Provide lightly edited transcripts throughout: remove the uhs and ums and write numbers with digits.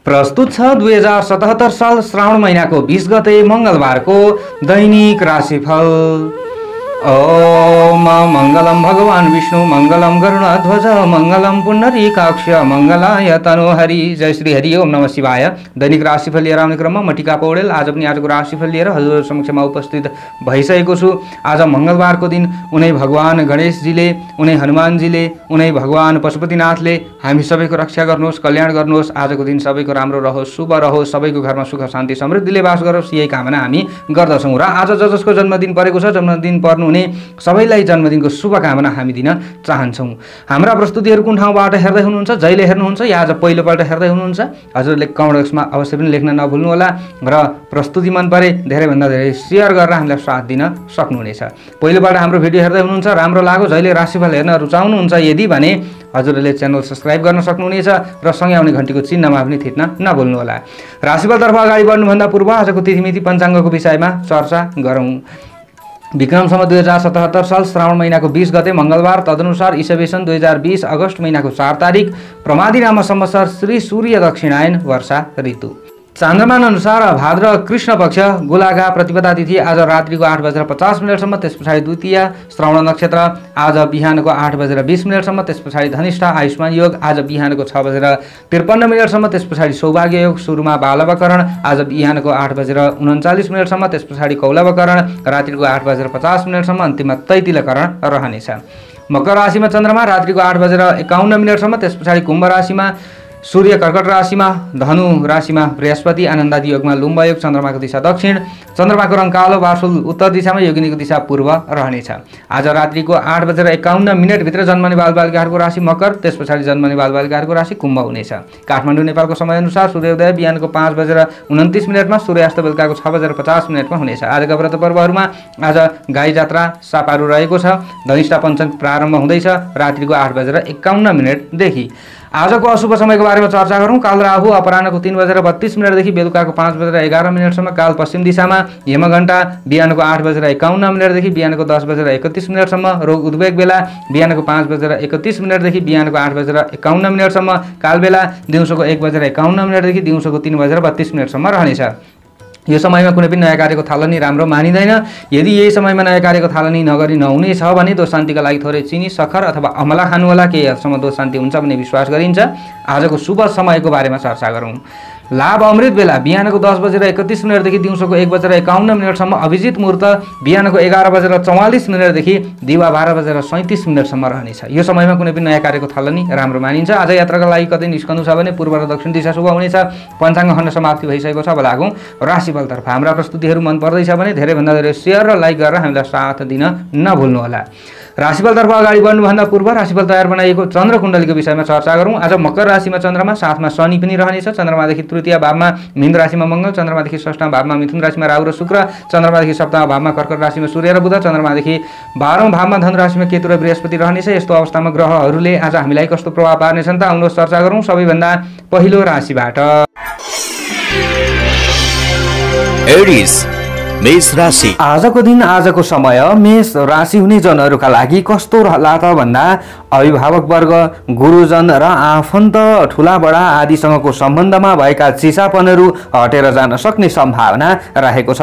प्रस्तुत छ 2077 साल श्रावण महिनाको 20 गते मंगलबारको दैनिक राशिफल। ओम मंगलम भगवान विष्णु मंगलम गरुड़ध्वज मंगलम पुंडरीकाक्ष मंगलाय तनोहरि। जय श्री हरि ओम नमः शिवाय। दैनिक राशिफल लिएर आउने क्रममा म टिका पौडेल आज पनि आजको राशिफल लिएर हजुर समक्षमा उपस्थित भइसकेको छु। आज मंगलबारको दिन उनै भगवान गणेशजीले, उनै हनुमानजीले, उनै भगवान पशुपतिनाथले हामी सबैको रक्षा गर्नुहोस्, कल्याण गर्नुहोस्। आजको दिन सबैको राम्रो रहोस्, शुभ रहोस्, सबैको घरमा सुख शान्ति समृद्धिले वास गरोस्, यही कामना हामी गर्दछौँ। र आज जसको जन्मदिन परेको छ, जन्मदिन पर्नु हुने सबैलाई जन्मदिनको शुभकामना हामी दिन चाहन्छौँ। हाम्रा प्रस्तुतिहरू कुन ठाउँबाट हेर्दै हुनुहुन्छ, जहिले हेर्नुहुन्छ या आज पहिलोपल्ट हेर्दै हुनुहुन्छ, हजुरले कमेन्ट बक्समा अवश्य पनि लेख्न नभुल्नु होला। र प्रस्तुति मन परे धेरैभन्दा धेरै सेयर गरेर हामीलाई साथ दिन सक्नुहुनेछ। पहिलोपल्ट हाम्रो भिडियो हेर्दै हुनुहुन्छ, राम्रो लाग्यो, जहिले राशिफल हेर्न रुचाउनुहुन्छ यदि भने हजुरले च्यानल सब्स्क्राइब गर्न सक्नुहुनेछ र सँगै आउने घण्टीको चिन्हमा पनि थिच्न नभुल्नु होला। राशिफलतर्फ अगाडि बढ्नुभन्दा पूर्व आजको तिथिमिति पञ्चाङ्गको विषयमा चर्चा गरौँ। विक्रमसम्म 2077 साल श्रावण महिनाको 20 गते मंगलबार, तदनुसार ईसवीसन 2020 अगस्त महिनाको 4 तारिक, प्रमादी नाम संवत्सर, श्री सूर्य दक्षिणायन वर्षा ऋतु। चान्द्रमान अनुसार भाद्र कृष्ण पक्ष गोलाघा प्रतिपदा तिथि आज रात्रिको 8:50 त्यस पछाडि द्वितीय, श्रवण नक्षत्र आज बिहानको 8:20 त्यस पछाडि धनिष्ठा, आयुष्मान योग आज बिहानको 6:53 त्यस पछाडि सौभाग्य योग, सुरुमा बालवकरण आज बिहानको 8:39 त्यस पछाडि कौलवकरण, रात्रिको 8:50 अन्तिममा तैतिलकरण रहनेछ। मकर राशिमा चन्द्रमा रात्रिको 8:51 त्यस पछाडि कुम्भ राशिमा सूर्य, कर्कट राशिमा, धनु राशिमा बृहस्पति, आनन्दादि योगमा लुम्ब योग, चन्द्रमाको दिशा दक्षिण, चन्द्रमाको रङ कालो, वासुल उत्तर दिशामा, योगिनीको दिशा पूर्व रहनेछ। आज रात्रिको 8:51 भित्र जन्मने बालबालिकाहरूको राशि मकर, त्यस पछाडि जन्मने बालबालिकाहरूको राशि कुम्भ हुनेछ। काठमाडौँ नेपालको समयअनुसार सूर्योदय बिहानको 5:29 सूर्यास्त बेलुकाको 6:50 हुनेछ। आजका व्रत पर्वहरूमा आज गाई जात्रा सापारु रहेको छ। धनिष्ठा पञ्चम प्रारम्भ हुँदैछ रात्रिको 8:51 देखि। आजको अशुभ समयको बारेमा चर्चा गरौँ। काल राहु अपराह्नको 3:32 देखि बेलुकाको 5:11 काल पश्चिम दिशामा, यमघण्टा बिहानको 8:51 देखि बिहानको 10:31 रोग उद्वेग बेला बिहानको 5:31 देखि बिहानको 8:51 काल बेला दिउँसोको 1:51 देखि दिउँसोको 3:32 रहनेछ। यो समयमा कुनै पनि नयाँ कार्यको थालनी राम्रो मानिँदैन। यदि यही समयमा नयाँ कार्यको थालनी नगरी नहुने छ भने दोष शान्तिका लागि थोरै चिनी, सखर अथवा अमला खानु होला, केही हदसम्म दोष शान्ति हुन्छ भन्ने विश्वास गरिन्छ। आजको शुभ समयको बारेमा चर्चा गरौँ। लाभ अमृत बेला बिहानको 10:31 देखि दिउँसोको 1:51 अभिजित मुहूर्त बिहानको 11:44 देखि दिवा 12:37 रहनेछ। यो समयमा कुनै पनि नयाँ कार्यको थालनी राम्रो मानिन्छ। आज यात्राका लागि कतै निस्कनु छ भने पूर्व र दक्षिण दिशा शुभ हुनेछ। पञ्चाङ्ग खण्ड समाप्ति भइसकेको छ। अब लागौँ राशिफलतर्फ। हाम्रा प्रस्तुतिहरू मन पर्दैछ भने धेरैभन्दा धेरै सेयर र लाइक गरेर हामीलाई साथ दिन नभुल्नु होला। राशिफलतर्फ अगाडि बढ्नुभन्दा पूर्व राशिफल तयार बनाइएको चन्द्र कुण्डलीको विषयमा चर्चा गरौँ। आज मकर राशिमा चन्द्रमा, साथमा शनि पनि रहनेछ। चन्द्रमादेखि तृतीय भावमा मीन राशिमा मङ्गल, चन्द्रमादेखि षष्ठमा भावमा मिथुन राशिमा राहु र शुक्र, चन्द्रमादेखि सप्तममा भावमा कर्कट राशिमा सूर्य र बुध, चन्द्रमादेखि 12औं भावमा धनु राशिमा केतु र बृहस्पति रहनेछ। यस्तो अवस्थामा ग्रहहरूले आज हामीलाई कस्तो प्रभाव पार्नेछन् त आउनुहोस् चर्चा गरौँ। सबैभन्दा पहिलो राशिबाट एरिस मेष राशि। आजको दिन, आजको समय मेष राशि हुने जनहरूका लागि कस्तो रहला त भन्दा अभिभावक वर्ग, गुरुजन र आफन्त, ठुला बडा आदिसँगको सम्बन्धमा भएका चिसापनहरू हटेर जान सक्ने सम्भावना रहेको छ।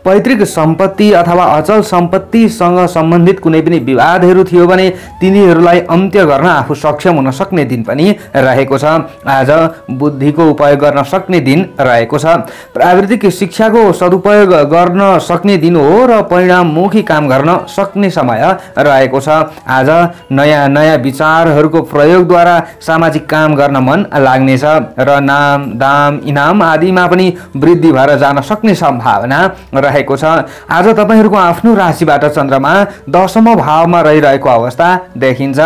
पैतृक सम्पत्ति अथवा अचल सम्पत्तिसँग सम्बन्धित कुनै पनि विवादहरू थियो भने तिनीहरूलाई अन्त्य गर्न आफू सक्षम हुन सक्ने दिन पनि रहेको छ। आज बुद्धिको उपयोग गर्न सक्ने दिन रहेको छ। प्राविधिक शिक्षाको सदुपयोग गर्न सक्ने दिन हो र परिणाममुखी काम गर्न सक्ने समय रहेको छ। आज नयाँ नयाँ विचारहरूको प्रयोगद्वारा सामाजिक काम गर्न मन लाग्नेछ र नाम, दाम, इनाम आदिमा पनि वृद्धि भएर जान सक्ने सम्भावना रहेको छ। आज तपाईहरूको आफ्नो राशिबाट चन्द्रमा 10औं भावमा रहिरहेको अवस्था देखिन्छ।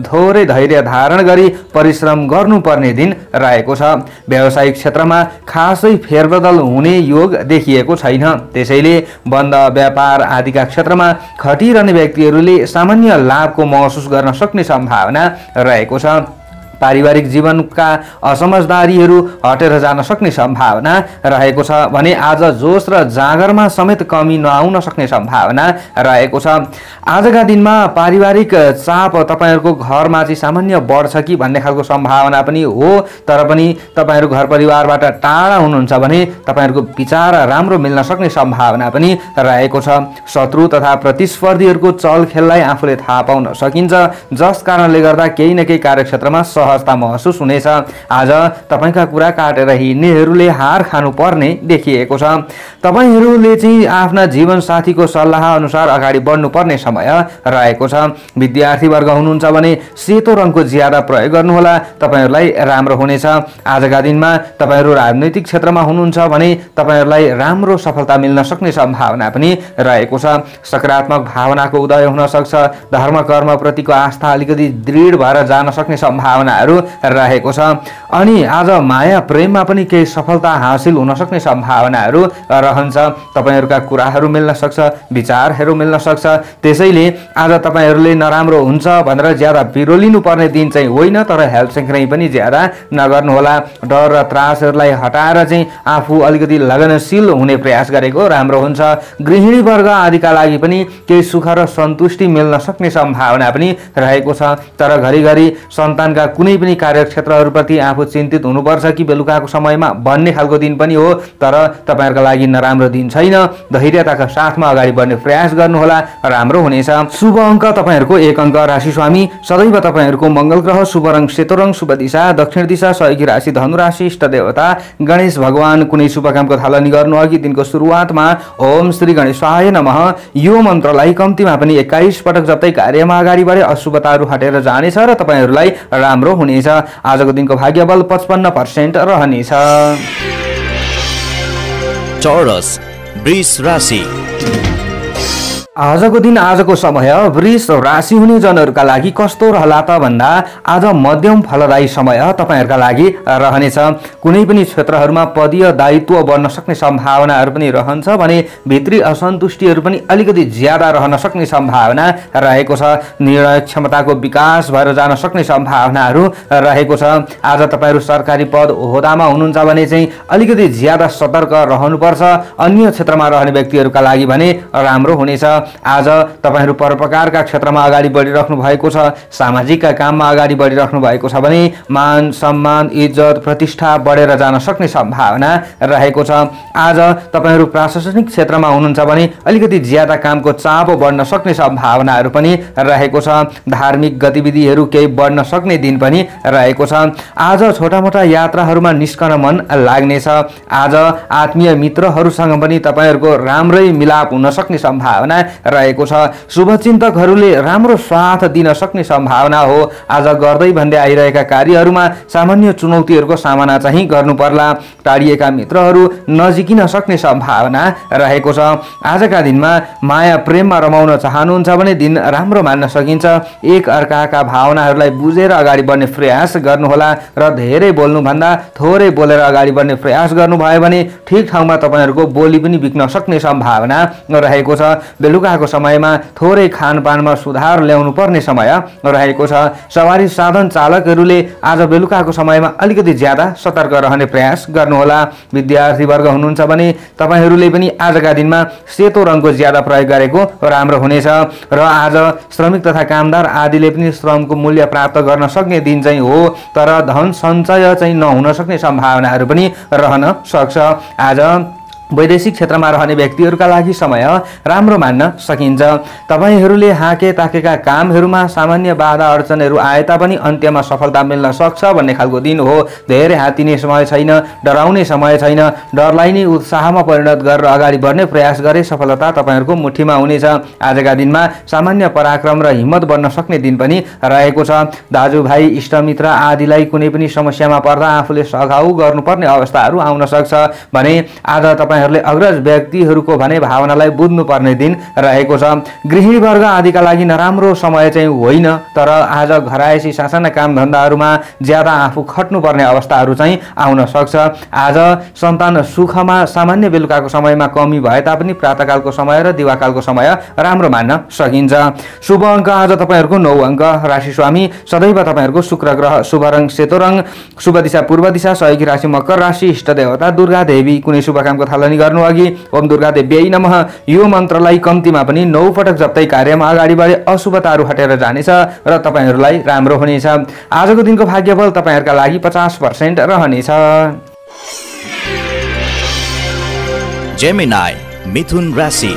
थोरै धैर्य धारण गरी परिश्रम गर्नुपर्ने दिन रहेको छ। व्यावसायिक क्षेत्रमा खासै फेरबदल हुने योग देखिएको छैन। त्यसैले बन्द व्यापार आदिका क्षेत्रमा खटिरहने व्यक्तिहरूले सामान्य लाभको महसुस गर्न सक्ने सम्भावना रहेको छ। पारिवारिक जीवनका असमझदारीहरू हटेर जान सक्ने सम्भावना रहेको छ भने आज जोश र जागरमा समेत कमी नआउन सक्ने सम्भावना रहेको छ। आजका दिनमा पारिवारिक चाप तपाईहरूको घरमा चाहिँ सामान्य बढ्छ कि भन्ने खालको सम्भावना पनि हो, तर पनि तपाईहरू घर परिवारबाट टाढा हुनुहुन्छ भने तपाईहरूको विचार राम्रो मिल्न सक्ने सम्भावना पनि रहेको छ। शत्रु तथा प्रतिस्पर्धीहरूको चलखेललाई आफूले थाहा पाउन सकिन्छ, जस कारणले गर्दा केही न केही कार्यक्षेत्रमा सहजता महसुस हुनेछ। आज तपाईका कुरा काटेर हिँड्नेहरूले हार खानुपर्ने देखिएको छ। तपाईहरूले चाहिँ आफ्ना जीवनसाथीको सल्लाह अनुसार अगाडि बढ्नुपर्ने समय रहेको छ। विद्यार्थी वर्ग हुनुहुन्छ भने सेतो रङको ज्यादा प्रयोग गर्नुहोला, तपाईहरूलाई राम्रो हुनेछ। आजका दिनमा तपाईहरू राजनैतिक क्षेत्रमा हुनुहुन्छ भने तपाईहरूलाई राम्रो सफलता मिल्न सक्ने सम्भावना पनि रहेको छ। सकारात्मक भावनाको उदय हुन सक्छ। धर्म कर्म प्रतिको आस्था अलिकति दृढ भएर जान सक्ने सम्भावनाहरू रहेको छ। अनि आज माया प्रेममा पनि केही सफलता हासिल हुन सक्ने सम्भावनाहरू रहन्छ। तपाईहरूका कुराहरू मिल्न सक्छ, विचारहरू मिल्न सक्छ। त्यसैले आज तपाईहरूले नराम्रो हुन्छ भनेर ज्यादा बिरोलिनु पर्ने दिन चाहिँ होइन, तर हेलचेक्राइ पनि ज्यादा नगर्नुहोला। डर र त्रासहरूलाई हटाएर चाहिँ आफू अलिकति लगनशील हुने प्रयास गरेको राम्रो हुन्छ। गृहिणी वर्ग आदिका लागि पनि केही सुख र सन्तुष्टि मिल्न सक्ने सम्भावना पनि रहेको छ, तर घरिघरि सन्तानका कुनै पनि कार्यक्षेत्रहरूप्रति आफू चिन्तित हुनुपर्छ कि बेलुकाको समयमा भन्ने खालको दिन पनि हो, तर तपाईहरूका लागि नराम्रो दिन छैन। धैर्यताका साथमा अगाडि बढ्ने प्रयास गर्नुहोला, राम्रो हुनेछ। शुभ अङ्क तपाईहरूको 1 अङ्क। राशि स्वामी सदैव तपाईहरूको मङ्गल ग्रह। शुभ रङ सेतो रङ। शुभ दिशा दक्षिण दिशा। सहयोगी राशि धनु राशि। इष्ट देवता गणेश भगवान। कुनै शुभ कामको थालनी गर्नु अघि दिनको सुरुवातमा ओम श्री गणेशाय नमः यो मन्त्रलाई कम्तीमा पनि 21 पटक जप्दै कार्यमा अगाडि बढे अशुभताहरू हटेर जानेछ र तपाईहरूलाई राम्रो हुनेछ। आजको दिनको भाग्यबल 55% रहनेछ। चौरस वृष राशि। आजको दिन आजको समय वृष राशि हुने जनहरूका लागि कस्तो रहला त भन्दा आज मध्यम फलदायी समय तपाईहरूका लागि रहनेछ। कुनै पनि क्षेत्रहरूमा पदीय दायित्व बढ्न सक्ने सम्भावनाहरू पनि रहन्छ भने भित्री असन्तुष्टिहरू पनि अलिकति ज्यादा रहन सक्ने सम्भावना रहेको छ। निर्णय क्षमताको विकास भएर जान सक्ने सम्भावनाहरू रहेको छ। आज तपाईहरू सरकारी पद ओहदामा हुनुहुन्छ भने चाहिँ अलिकति ज्यादा सतर्क रहनुपर्छ। अन्य क्षेत्रमा रहने व्यक्तिहरूका लागि भने राम्रो हुनेछ। आज तपाईहरू परोपकारका क्षेत्रमा अगाडि बढिराख्नु भएको छ, सामाजिकका काममा अगाडि बढिराख्नु भएको छ भने मान सम्मान इज्जत प्रतिष्ठा बढेर जान सक्ने सम्भावना रहेको छ। आज तपाईहरू प्रशासनिक क्षेत्रमा हुनुहुन्छ भने अलिकति ज्यादा कामको चाप बढ्न सक्ने सम्भावनाहरू पनि रहेको छ। धार्मिक गतिविधिहरू केही बढ्न सक्ने दिन पनि रहेको छ। आज छोटामोटा यात्राहरूमा निस्कन मन लाग्नेछ। आज आत्मीय मित्रहरूसँग पनि तपाईहरूको राम्रै मिलाप हुन सक्ने सम्भावना रहेको छ। शुभचिन्तकहरूले राम्रो साथ दिन सक्ने सम्भावना हो। आज गर्दै भन्दै आइरहेका कार्यहरूमा सामान्य चुनौतीहरूको सामना चाहिँ गर्नु पर्ला। टाढिएका मित्रहरू नजिकिन सक्ने सम्भावना रहेको छ। आजका दिनमा माया प्रेममा रमाउन चाहनुहुन्छ भने दिन राम्रो मान्न सकिन्छ। एक अर्काका भावनाहरूलाई बुझेर अगाडि बढ्ने प्रयास गर्नुहोला र धेरै बोल्नुभन्दा थोरै बोलेर अगाडि बढ्ने प्रयास गर्नुभयो भने ठिक ठाउँमा तपाईहरूको बोली पनि बिग्न सक्ने सम्भावना रहेको छ। बेलुकाको समयमा थोरै खानपानमा सुधार ल्याउनु पर्ने समय रहेको छ। सवारी साधन चालकहरूले आज बेलुकाको समयमा अलिकति ज्यादा सतर्क रहने प्रयास गर्नुहोला। विद्यार्थी वर्ग हुनुहुन्छ भने तपाईहरूले पनि आजका दिनमा सेतो रङको ज्यादा प्रयोग गरेको राम्रो हुनेछ। र आज श्रमिक तथा कामदार आदिले पनि श्रमको मूल्य प्राप्त गर्न सक्ने दिन चाहिँ हो, तर धन सञ्चय चाहिँ नहुन सक्ने सम्भावनाहरू पनि रहन सक्छ। आज वैदेशिक क्षेत्रमा रहने व्यक्तिहरूका लागि समय राम्रो मान्न सकिन्छ। तपाईहरूले हाके ताकेका कामहरूमा सामान्य बाधा अडचनहरू आए तापनि अन्त्यमा सफलता मिल्न सक्छ भन्ने खालको दिन हो। धेरै हातिने समय छैन, डराउने समय छैन। डरलाई नै उत्साहमा परिणत गरेर अगाडि बढ्ने प्रयास गरे सफलता तपाईहरूको मुठीमा हुनेछ। आजका दिनमा सामान्य पराक्रम र हिम्मत बन्न सक्ने दिन पनि रहेको छ। दाजुभाइ इष्टमित्र आदिलाई कुनै पनि समस्यामा पर्दा आफूले सघाउ गर्नुपर्ने अवस्थाहरू आउन सक्छ भने आज तपाईहरुले अग्रज व्यक्तिहरुको भने भावनालाई बुझ्नुपर्ने दिन रहेको छ। गृहिणी वर्ग आदिका लागि नराम्रो समय चाहिँ होइन, तर आज घरायसी सासाना काम धन्दाहरुमा ज्यादा आफू खट्नुपर्ने अवस्थाहरू चाहिँ आउन सक्छ। आज सन्तान सुखमा सामान्य बेलुकाको समयमा कमी भए तापनि प्रातःकालको समय र दिवाकालको समय राम्रो मान्न सकिन्छ। शुभ अङ्क आज तपाईहरुको 9 अङ्क। राशि स्वामी सदैव तपाईहरुको शुक्र ग्रह। शुभ रङ सेतो रङ। शुभ दिशा पूर्व दिशा। सहयोगी राशि मकर राशि। इष्ट देवता दुर्गा देवी। कुनै शुभ कामको थालनी गर्नु अघि ओम दुर्गा देव्यै नमः यो मन्त्रलाई कम्तीमा पनि 9 पटक जप्दै कार्यमा अगाडि बढे अशुभताहरू हटेर जानेछ र तपाईहरुलाई राम्रो हुनेछ। आजको दिनको भाग्यबल तपाईहरुका लागि 50% रहनेछ। जेमिनाई मिथुन राशि।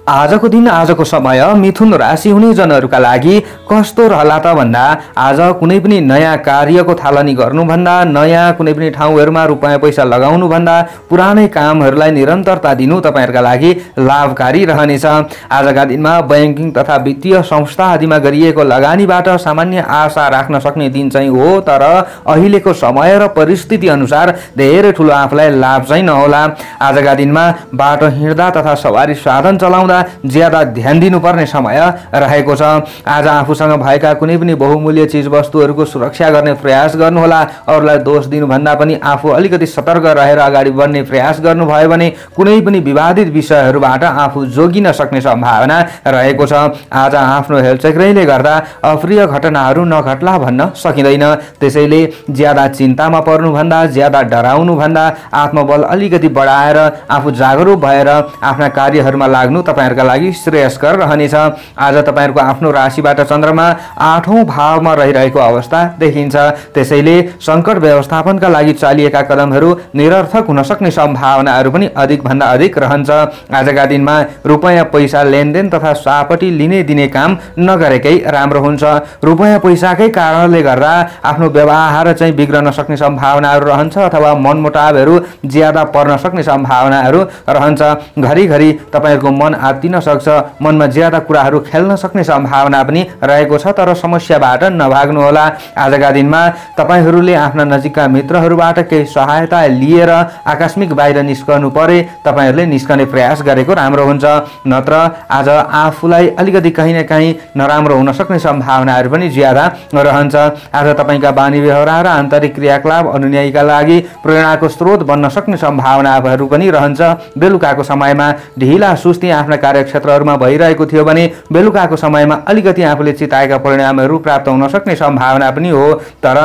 आजको दिन आजको समय मिथुन राशि हुने जनहरूका लागि कस्तो रहला त भन्दा आज कुनै पनि नयाँ कार्यको थालनी गर्नुभन्दा, नयाँ कुनै पनि ठाउँहरूमा रुपैयाँ पैसा लगाउनु भन्दा पुरानै कामहरूलाई निरन्तरता दिनु तपाईहरुका लागि लाभकारी रहनेछ। आजका दिनमा बैंकिङ तथा वित्तीय संस्था आदिमा गरिएको लगानीबाट सामान्य आशा राख्न सक्ने दिन चाहिँ हो, तर अहिलेको समय र परिस्थिति अनुसार धेरै ठुलो आफूलाई लाभ चाहिँ नहोला। आजका दिनमा बाटो हिँड्दा तथा सवारी साधन चलाउँदा ज्यादा ध्यान दिनुपर्ने समय रहेको छ। आज आफूसँग भएका कुनै पनि बहुमूल्य चीज वस्तुहरूको सुरक्षा गर्ने प्रयास गर्नुहोला। अरूलाई दोष दिनुभन्दा पनि आफू अलिकति सतर्क रहेर अगाडि बढ्ने प्रयास गर्नुभयो भने कुनै पनि विवादित विषयहरूबाट आफू जोगिन सक्ने सम्भावना रहेको छ। आज आफ्नो हेलचक्रीले गर्दा अप्रिय घटनाहरू नघट्ला भन्न सकिँदैन। त्यसैले ज्यादा चिन्तामा पर्नुभन्दा, ज्यादा डराउनुभन्दा आत्मबल अलिकति बढाएर आफू जागरुक भएर आफ्ना कार्यहरूमा लाग्नु तपाईहरुका लागि श्रेयस्कर रहनेछ। आज तपाईहरुको आफ्नो राशिबाट चन्द्रमा 8औं भावमा रहिरहेको अवस्था देखिन्छ। त्यसैले संकट व्यवस्थापनका लागि चालिएका कदमहरू निरर्थक हुन सक्ने सम्भावनाहरू पनि अधिक भन्दा अधिक रहन्छ। आजका दिनमा रुपैयाँ पैसा लेनदेन तथा सापटी लिने दिने काम नगरेकै राम्रो हुन्छ। रुपैयाँ पैसाकै कारणले गर्दा आफ्नो व्यवहार चाहिँ बिग्रन सक्ने सम्भावनाहरू रहन्छ अथवा मनमुटावहरू ज्यादा पर्न सक्ने सम्भावनाहरू रहन्छ। घरिघरि तपाईहरुको मन आत्तिन सक्छ, मनमा ज्यादा कुराहरू खेल्न सक्ने सम्भावना पनि रहेको छ, तर समस्याबाट नभाग्नुहोला। आजका दिनमा तपाईहरूले आफ्ना नजिकका मित्रहरूबाट केही सहायता लिएर आकस्मिक बाहिर निस्कनु परे तपाईहरूले निस्कने प्रयास गरेको राम्रो हुन्छ, नत्र आज आफूलाई अलिकति कहीँ न कहीँ नराम्रो हुन सक्ने सम्भावनाहरू पनि ज्यादा रहन्छ। आज तपाईका बानी व्यवहार र आन्तरिक क्रियाकलाप अनुयायीका लागि प्रेरणाको स्रोत बन्न सक्ने सम्भावनाहरू पनि रहन्छ। बेलुकाको समयमा ढिला सुस्ती आफ्ना कार्यक्षेत्रहरूमा भइरहेको थियो भने बेलुकाको समयमा अलिकति आफूले चिताएका परिणामहरू प्राप्त हुन सक्ने सम्भावना पनि हो, तर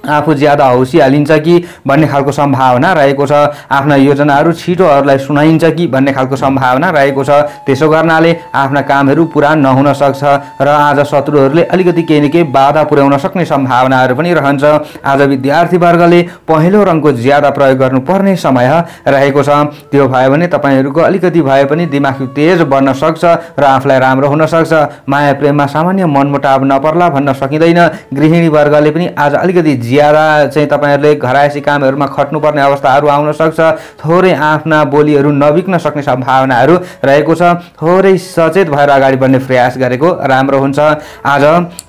आफू ज्यादा हौसिया लिन्छ कि भन्ने खालको सम्भावना रहेको छ। आफ्ना योजनाहरू छिटो अरूलाई सुनाइन्छ कि भन्ने खालको सम्भावना रहेको छ। त्यसो गर्नाले आफ्ना कामहरू पूरा नहुन सक्छ र आज शत्रुहरूले अलिकति केही न केही बाधा पुर्याउन सक्ने सम्भावनाहरू पनि रहन्छ। आज विद्यार्थी वर्गले पहेँलो रङको ज्यादा प्रयोग गर्नुपर्ने समय रहेको छ। त्यो भयो भने तपाईहरूको अलिकति भए पनि दिमाग तेज बन्न सक्छ र आफूलाई राम्रो हुन सक्छ। माया प्रेममा सामान्य मनमुटाव नपर्ला भन्न सकिँदैन। गृहिणी वर्गले पनि आज अलिकति ज्यादा चाहिँ तपाईहरुले घरायसी कामहरूमा खट्नुपर्ने अवस्थाहरू आउन सक्छ। थोरै आफ्ना बोलीहरू नबिग्न सक्ने सम्भावनाहरू रहेको छ। थोरै सचेत भएर अगाडि बढ्ने प्रयास गरेको राम्रो हुन्छ। आज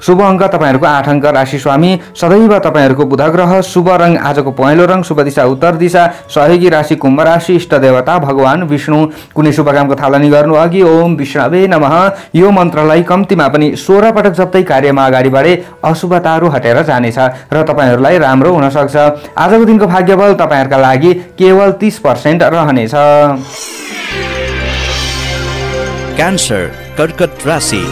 शुभ अङ्क तपाईहरुको 8 अङ्क। राशि स्वामी सदैव तपाईहरुको बुध ग्रह। शुभ रङ आजको पहेँलो रङ। शुभ दिशा उत्तर दिशा। सहयोगी राशि कुम्भ राशि। इष्ट देवता भगवान विष्णु। कुनै शुभ कामको थालनी गर्नु अघि ओम विष्णवे नमः यो मन्त्रलाई कम्तीमा पनि 16 पटक जप्दै कार्यमा अगाडि बढे अशुभताहरू हटेर जानेछ र तपाईहरुलाई राम्रो हुन सक्छ। आजको दिनको भाग्यबल तपाईहरुका लागि केवल 30% रहनेछ। क्यान्सर कर्कट राशि।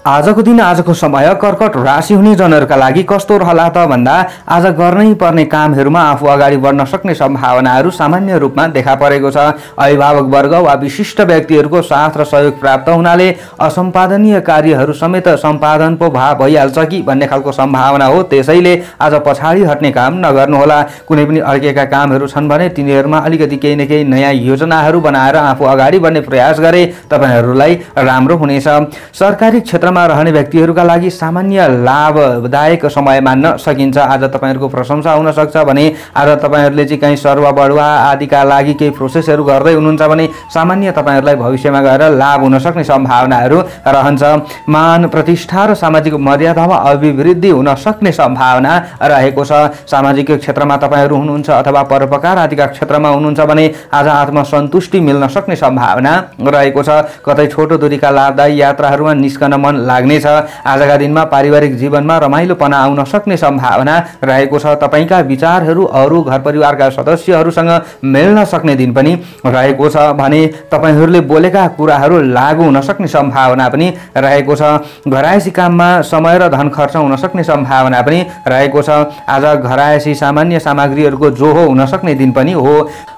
आजको दिन आजको समय कर्कट राशि हुने जनहरूका लागि कस्तो रहला त भन्दा आज गर्नै पर्ने कामहरूमा आफू अगाडि बढ्न सक्ने सम्भावनाहरू सामान्य रूपमा देखा परेको छ। अभिभावक वर्ग वा विशिष्ट व्यक्तिहरूको साथ र सहयोग प्राप्त हुनाले असम्पादनीय कार्यहरू समेत सम्पादन पो भइहाल्छ कि भन्ने खालको सम्भावना हो। त्यसैले आज पछाडि हट्ने काम नगर्नुहोला। कुनै पनि अड्केका कामहरू छन् भने तिनीहरूमा अलिकति केही न केही नयाँ योजनाहरू बनाएर आफू अगाडि बढ्ने प्रयास गरे तपाईहरुलाई राम्रो हुनेछ। सरकारी क्षेत्रमा क्षेत्रमा रहने व्यक्तिहरूका लागि सामान्य लाभदायक समय मान्न सकिन्छ। आज तपाईहरुको प्रशंसा हुन सक्छ भने आज तपाईहरुले चाहिँ कहीं सरुवा बढुवा आदिका लागि केही प्रोसेसहरू गर्दै हुनुहुन्छ भने सामान्य तपाईहरुलाई भविष्यमा गएर लाभ हुन सक्ने सम्भावनाहरू रहन्छ। मान प्रतिष्ठा र सामाजिक मर्यादामा अभिवृद्धि हुन सक्ने सम्भावना रहेको छ। सामाजिक क्षेत्रमा तपाईहरु हुनुहुन्छ अथवा परोपकार आदिका क्षेत्रमा हुनुहुन्छ भने आज आत्मसन्तुष्टि मिल्न सक्ने सम्भावना रहेको छ। कतै छोटो दूरीका लाभदायी यात्राहरूमा निस्कन मन लाग्नेछ। आजका दिनमा पारिवारिक जीवनमा रमाइलोपना आउन सक्ने सम्भावना रहेको छ। तपाईका विचारहरू अरू घर परिवारका सदस्यहरूसँग मिल्न सक्ने दिन पनि रहेको छ भने तपाईहरूले बोलेका कुराहरू लागू हुन सक्ने सम्भावना पनि रहेको छ। घरायसी काममा समय र धन खर्च हुन सक्ने सम्भावना पनि रहेको छ। आज घरायसी सामान्य सामग्रीहरूको जोहो हुन सक्ने दिन पनि हो।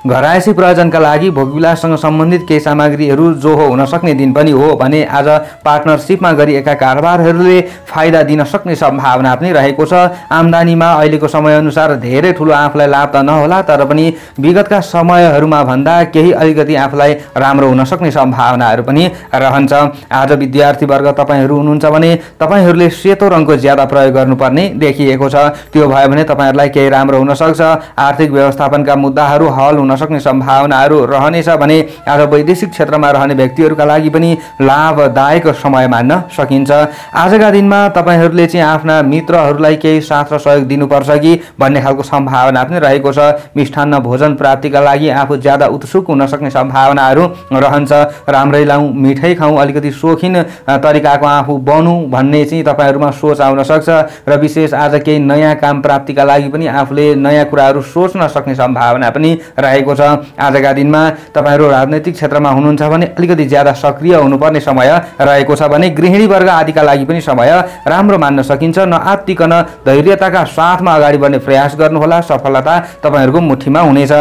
घरायसी प्रयोजनका लागि भोगविलाससँग सम्बन्धित केही सामग्रीहरू जोहो हुन सक्ने दिन पनि हो भने आज पार्टनरसिपमा गरिएका कारोबारहरूले फाइदा दिन सक्ने सम्भावना पनि रहेको छ। आम्दानीमा अहिलेको समयअनुसार धेरै ठुलो आफूलाई लाभ त नहोला तर पनि विगतका समयहरूमा भन्दा केही अलिकति आफूलाई राम्रो हुन सक्ने सम्भावनाहरू पनि रहन्छ। आज विद्यार्थी वर्ग तपाईहरू हुनुहुन्छ भने तपाईहरूले सेतो रङको ज्यादा प्रयोग गर्नुपर्ने देखिएको छ। त्यो भयो भने तपाईहरूलाई केही राम्रो हुन सक्छ। आर्थिक व्यवस्थापनका मुद्दाहरू हल हुन सक्ने सम्भावनाहरू रहनेछ भने आज वैदेशिक क्षेत्रमा रहने व्यक्तिहरूका लागि पनि लाभदायक समय मान्न सकिन्छ। आजका दिनमा तपाईहरूले चाहिँ आफ्ना मित्रहरूलाई केही साथ र सहयोग दिनुपर्छ कि भन्ने खालको सम्भावना पनि रहेको छ। मिष्ठान्न भोजन प्राप्तिका लागि आफू ज्यादा उत्सुक हुन सक्ने सम्भावनाहरू रहन्छ। राम्रै लाउँ मिठै खाउँ अलिकति सोखिन तरिकाको आफू बनौँ भन्ने चाहिँ तपाईहरूमा सोच आउन सक्छ र विशेष आज केही नयाँ काम प्राप्तिका लागि पनि आफूले नयाँ कुराहरू सोच्न सक्ने सम्भावना पनि रहेको छ। आजका दिनमा तपाईहरू राजनैतिक क्षेत्रमा हुनुहुन्छ भने अलिकति ज्यादा सक्रिय हुनुपर्ने समय रहेको छ भने गृहिणी वर्ग आदिका लागि पनि समय राम्रो मान्न सकिन्छ। नआत्तिकन धैर्यताका साथमा अगाडि बढ्ने प्रयास गर्नुहोला। सफलता तपाईहरूको मुठीमा हुनेछ।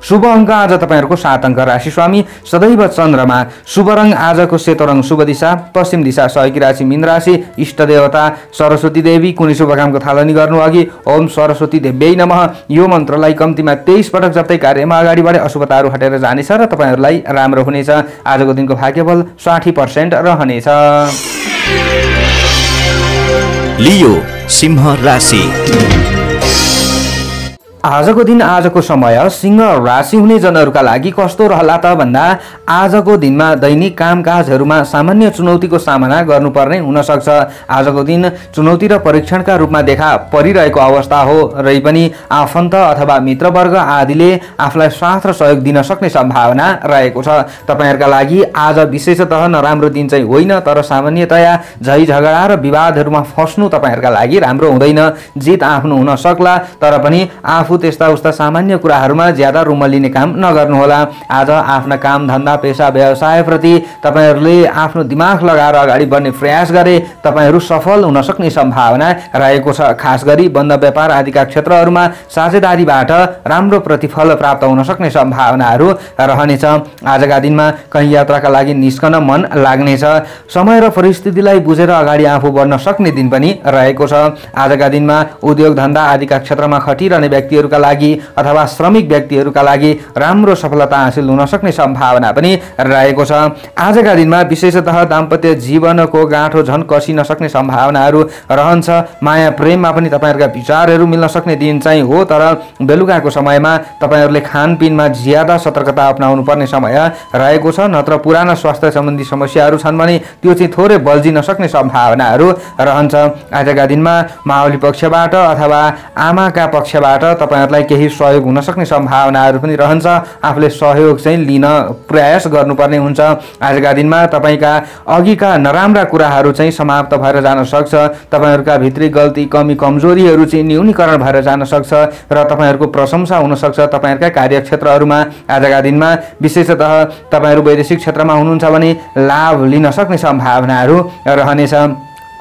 शुभ अङ्क आज तपाईहरूको 7 अङ्क। राशि स्वामी सदैव चन्द्रमा। शुभ रङ आजको सेतो रङ। शुभ दिशा पश्चिम दिशा। सहयोगी राशि मीन राशि। इष्ट देवता सरस्वती देवी। कुनै शुभ कामको थालनी गर्नु अघि ओम सरस्वती देव्यै नमः यो मन्त्रलाई कम्तीमा 23 पटक जप्दै कार्यमा अगाडि बढे अशुभताहरू हटेर जानेछ र तपाईहरूलाई राम्रो हुनेछ। आजको दिनको भाग्यबल 60% रहनेछ। लियो सिंह राशि। आजको दिन आजको समय सिंह राशि हुने जनहरूका लागि कस्तो रहला त भन्दा आजको दिनमा दैनिक कामकाजहरूमा सामान्य चुनौतीको सामना गर्नुपर्ने हुन सक्छ। आजको दिन चुनौती र परीक्षणका रूपमा देखा परिरहेको अवस्था हो। रै पनि आफन्त अथवा मित्रवर्ग आदिले आफूलाई साथ र सहयोग दिन सक्ने सम्भावना रहेको छ। तपाईहरूका लागि आज विशेषतः नराम्रो दिन चाहिँ होइन तर सामान्यतया झै झगडा र विवादहरूमा फस्नु तपाईहरूका लागि राम्रो हुँदैन। जित आफ्नो हुन सक्ला तर पनि आफू त्यस्ता उस्ता सामान्य कुराहरूमा ज्यादा रुम लिने काम नगर्नुहोला। आज आफ्ना काम धन्दा पेशा व्यवसायप्रति तपाईहरूले आफ्नो दिमाग लगाएर अगाडि बढ्ने प्रयास गरे तपाईहरू सफल हुन सक्ने सम्भावना रहेको छ। खास गरी बन्द व्यापार आदिका क्षेत्रहरूमा साझेदारीबाट राम्रो प्रतिफल प्राप्त हुन सक्ने सम्भावनाहरू रहनेछ। आजका दिनमा कहीँ यात्राका लागि निस्कन मन लाग्नेछ। समय र परिस्थितिलाई बुझेर अगाडि आफू बढ्न सक्ने दिन पनि रहेको छ। आजका दिनमा उद्योग धन्दा आदिका क्षेत्रमा खटिरहने व्यक्तिहरूका लागि अथवा श्रमिक व्यक्तिहरूका लागि राम्रो सफलता हासिल हुन सक्ने सम्भावना पनि रहेको छ। आजका दिनमा विशेषतः दाम्पत्य जीवनको गाँठो झन कसिन सक्ने सम्भावनाहरू रहन्छ। माया प्रेममा पनि तपाईहरूका विचारहरू मिल्न सक्ने दिन चाहिँ हो तर बेलुकाको समयमा तपाईहरूले खानपिनमा ज्यादा सतर्कता अपनाउनु पर्ने समय रहेको छ। नत्र पुराना स्वास्थ्य सम्बन्धी समस्याहरू छन् भने त्यो चाहिँ थोरै बल्झिन सक्ने सम्भावनाहरू रहन्छ। आजका दिनमा मावली पक्षबाट अथवा आमाका पक्षबाट तपाईहरूलाई केही सहयोग हुन सक्ने सम्भावनाहरू पनि रहन्छ। आफूले सहयोग चाहिँ लिन प्रयास गर्नुपर्ने हुन्छ। आजका दिनमा तपाईका अघिका नराम्रा कुराहरू चाहिँ समाप्त भएर जान सक्छ। तपाईहरूका भित्री गल्ती कमी कमजोरीहरू चाहिँ न्यूनीकरण भएर जान सक्छ र तपाईहरूको प्रशंसा हुन सक्छ। तपाईहरूका कार्यक्षेत्रहरूमा आजका दिनमा विशेषतः तपाईहरू वैदेशिक क्षेत्रमा हुनुहुन्छ भने लाभ लिन सक्ने सम्भावनाहरू रहनेछ।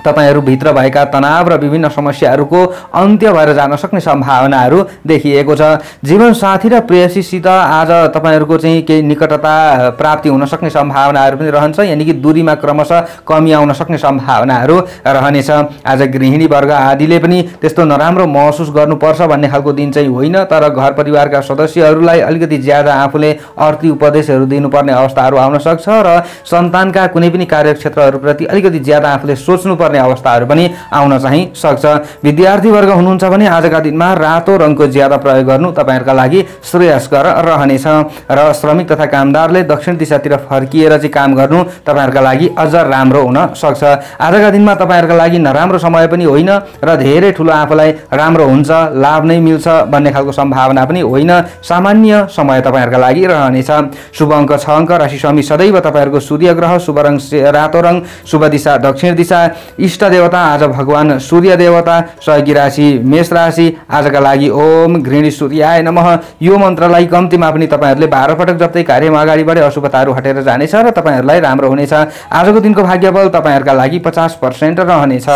तपाईहरुभित्र भएका तनाव र विभिन्न समस्याहरूको अन्त्य भएर जान सक्ने सम्भावनाहरू देखिएको छ। जीवनसाथी र प्रेयसीसित आज तपाईहरुको चाहिँ केही निकटता प्राप्ति हुन सक्ने सम्भावनाहरू पनि रहन्छ, यानि कि दूरीमा क्रमशः कमी आउन सक्ने सम्भावनाहरू रहनेछ। आज गृहिणी वर्ग आदिले पनि त्यस्तो नराम्रो महसुस गर्नुपर्छ भन्ने खालको दिन चाहिँ होइन, तर घर परिवारका सदस्यहरूलाई अलिकति ज्यादा आफूले अर्थी उपदेशहरू दिनुपर्ने अवस्थाहरू आउन सक्छ र सन्तानका कुनै पनि कार्यक्षेत्रहरूप्रति अलिकति ज्यादा आफूले सोच्नुपर्ने अवस्थाहरू पनि आउन चाहिँ सक्छ। विद्यार्थी वर्ग हुनुहुन्छ भने आजका दिनमा रातो रङको ज्यादा प्रयोग गर्नु तपाईहरुका लागि श्रेयस्कर रहनेछ र श्रमिक तथा कामदारले दक्षिण दिशातिर फर्किएर चाहिँ काम गर्नु तपाईहरुका लागि अझ राम्रो हुन सक्छ। आजका दिनमा तपाईहरुका लागि नराम्रो समय पनि होइन र धेरै ठुलो आफूलाई राम्रो हुन्छ, लाभ नै मिल्छ भन्ने खालको सम्भावना पनि होइन, सामान्य समय तपाईहरुका लागि रहनेछ। शुभ अङ्क 6 अङ्क, राशि स्वामी सदैव तपाईहरुको सूर्य ग्रह, शुभ रङ रातो रङ, शुभ दिशा दक्षिण दिशा, इष्ट देवता आज भगवान सूर्य देवता, सहयोगी राशि मेष राशि। आजका लागि ओम गृहिणी सूर्याय नमः यो मन्त्रलाई कम्तीमा पनि तपाईहरुले 12 पटक जप्दै कार्यमा अगाडि बढे अशुभताहरू हटेर जानेछ र तपाईहरुलाई राम्रो हुनेछ। आजको दिनको भाग्यफल तपाईहरुका लागि 50% रहनेछ।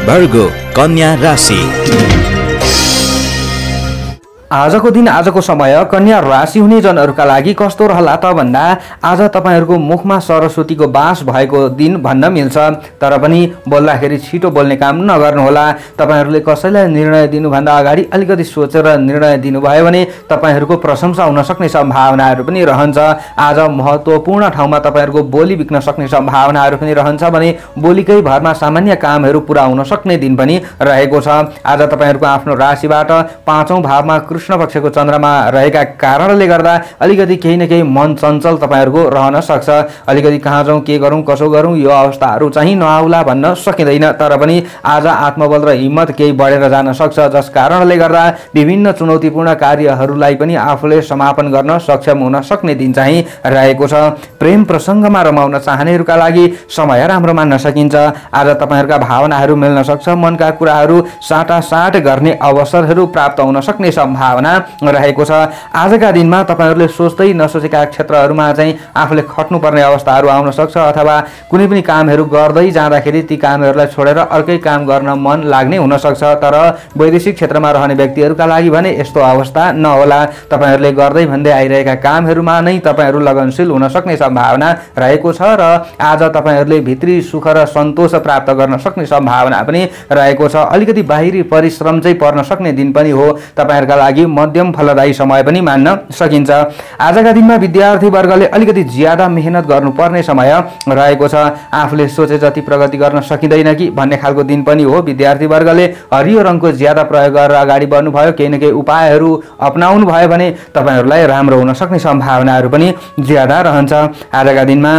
भर्गो कन्या राशि। आजको दिन आजको समय कन्या राशि हुने जनहरूका लागि कस्तो रहला त भन्दा आज तपाईहरुको मुखमा सरस्वतीको बास भएको दिन भन्न मिल्छ, तर पनि बोल्दाखेरि छिटो बोल्ने काम नगर्नुहोला। तपाईहरुले कसैलाई निर्णय दिनुभन्दा अगाडि अलिकति सोचेर निर्णय दिनुभयो भने तपाईहरुको प्रशंसा हुन सक्ने सम्भावनाहरू पनि रहन्छ। आज महत्त्वपूर्ण ठाउँमा तपाईहरुको बोली बिक्न सक्ने सम्भावनाहरू पनि रहन्छ भने बोलीकै भरमा सामान्य कामहरू पूरा हुन सक्ने दिन पनि रहेको छ। आज तपाईहरुको आफ्नो राशिबाट 5औं भावमा कृष्ण पक्षको चन्द्रमा रहेका कारणले गर्दा अलिकति केही न केही मन चञ्चल तपाईहरुको रहन सक्छ। अलिकति कहाँ जाउँ, के गरौँ, कसो गरौँ यो अवस्थाहरू चाहिँ नआउला भन्न सकिँदैन, तर पनि आज आत्मबल र हिम्मत केही बढेर जान सक्छ, जस कारणले गर्दा विभिन्न चुनौतीपूर्ण कार्यहरूलाई पनि आफूले समापन गर्न सक्षम हुन सक्ने दिन चाहिँ रहेको छ। प्रेम प्रसङ्गमा रमाउन चाहनेहरूका लागि समय राम्रो मान्न सकिन्छ। आज तपाईहरुका भावनाहरू मिल्न सक्छ, मनका कुराहरू साटासाट गर्ने अवसरहरू प्राप्त हुन सक्ने सम्भावना रहेको छ। आजका दिनमा तपाईहरुले सोच्दै नसोचेका क्षेत्रहरूमा चाहिँ आफूले खट्नुपर्ने अवस्थाहरू आउन सक्छ, अथवा कुनै पनि कामहरू गर्दै जाँदाखेरि ती कामहरूलाई छोडेर अर्कै काम गर्न मन लाग्ने हुन सक्छ। तर वैदेशिक क्षेत्रमा रहने व्यक्तिहरूका लागि भने यस्तो अवस्था नहोला। तपाईहरुले गर्दै भन्दै आइरहेका कामहरूमा नै तपाईहरु लगनशील हुन सक्ने सम्भावना रहेको छ र आज तपाईहरुले भित्री सुख र सन्तोष प्राप्त गर्न सक्ने सम्भावना पनि रहेको छ। अलिकति बाहिरी परिश्रम चाहिँ पर्न सक्ने दिन पनि हो, तपाईहरुका लागि मध्यम फलदायी समय पनि मान्न सकिन्छ। आजका दिनमा विद्यार्थी वर्गले अलिकति ज्यादा मेहनत गर्नुपर्ने समय रहेको छ। आफूले सोचे जति प्रगति गर्न सकिँदैन कि भन्ने खालको दिन पनि हो। विद्यार्थी वर्गले हरियो रङको ज्यादा प्रयोग गरेर अगाडि बढ्नुभयो, केही न केही उपायहरू अपनाउनु भयो भने तपाईहरुलाई राम्रो हुन सक्ने सम्भावनाहरू पनि ज्यादा रहन्छ। आजका दिनमा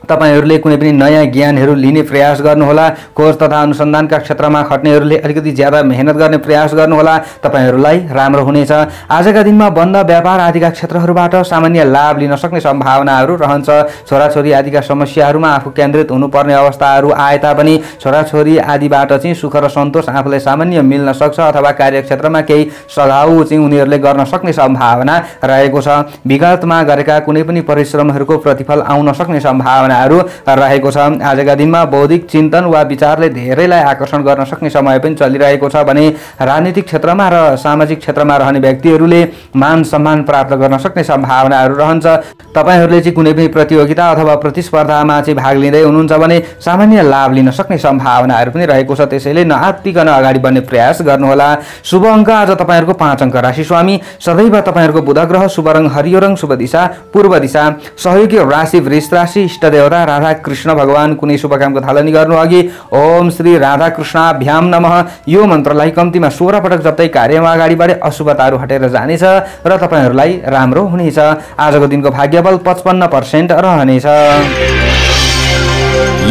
तपाईहरुले कुनै पनि नयाँ ज्ञानहरू लिने प्रयास गर्नुहोला। खोज तथा अनुसन्धानका क्षेत्रमा खट्नेहरूले अलिकति ज्यादा मेहनत गर्ने प्रयास गर्नुहोला, तपाईहरुलाई राम्रो हुनेछ। आजका दिनमा बन्द व्यापार आदिका क्षेत्रहरूबाट सामान्य लाभ लिन सक्ने सम्भावनाहरू रहन्छ। छोराछोरी आदिका समस्याहरूमा आफू केन्द्रित हुनुपर्ने अवस्थाहरू आए तापनि छोराछोरी आदिबाट चाहिँ सुख र सन्तोष आफूलाई सामान्य मिल्न सक्छ, अथवा कार्यक्षेत्रमा केही सघाउ चाहिँ उनीहरूले गर्न सक्ने सम्भावना रहेको छ। विगतमा गरेका कुनै पनि परिश्रमहरूको प्रतिफल आउन सक्ने सम्भावना रहेको छ। आजका दिनमा बौद्धिक चिन्तन वा विचारले धेरैलाई आकर्षण गर्न सक्ने समय पनि चलिरहेको छ भने राजनीतिक क्षेत्रमा र सामाजिक क्षेत्रमा रहने व्यक्तिहरूले मान सम्मान प्राप्त गर्न सक्ने सम्भावनाहरू रहन्छ। तपाईहरुले चाहिँ कुनै पनि प्रतियोगिता अथवा प्रतिस्पर्धामा चाहिँ भाग लिँदै हुनुहुन्छ भने सामान्य लाभ लिन सक्ने सम्भावनाहरू पनि रहेको छ, त्यसैले नआत्तिकन अगाडि बढ्ने प्रयास गर्नुहोला। शुभ अङ्क आज तपाईहरुको 5 अङ्क, राशि स्वामी सदैव तपाईहरुको बुध ग्रह, शुभ रङ हरियो रङ, शुभ दिशा पूर्व दिशा, सहयोगी राशि वृष राशि, इष्ट देवता राधा कृष्ण भगवान। कुनै शुभ कामको थालनी गर्नु अघि ओम श्री राधा कृष्णाभ्याम नमः यो मन्त्रलाई कम्तीमा 16 पटक जप्दै कार्यमा अगाडि बढे अशुभताहरू हटेर जानेछ र तपाईहरुलाई राम्रो हुनेछ। आजको दिनको भाग्यफल 55% रहनेछ।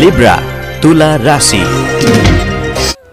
लिब्रा तुला राशि।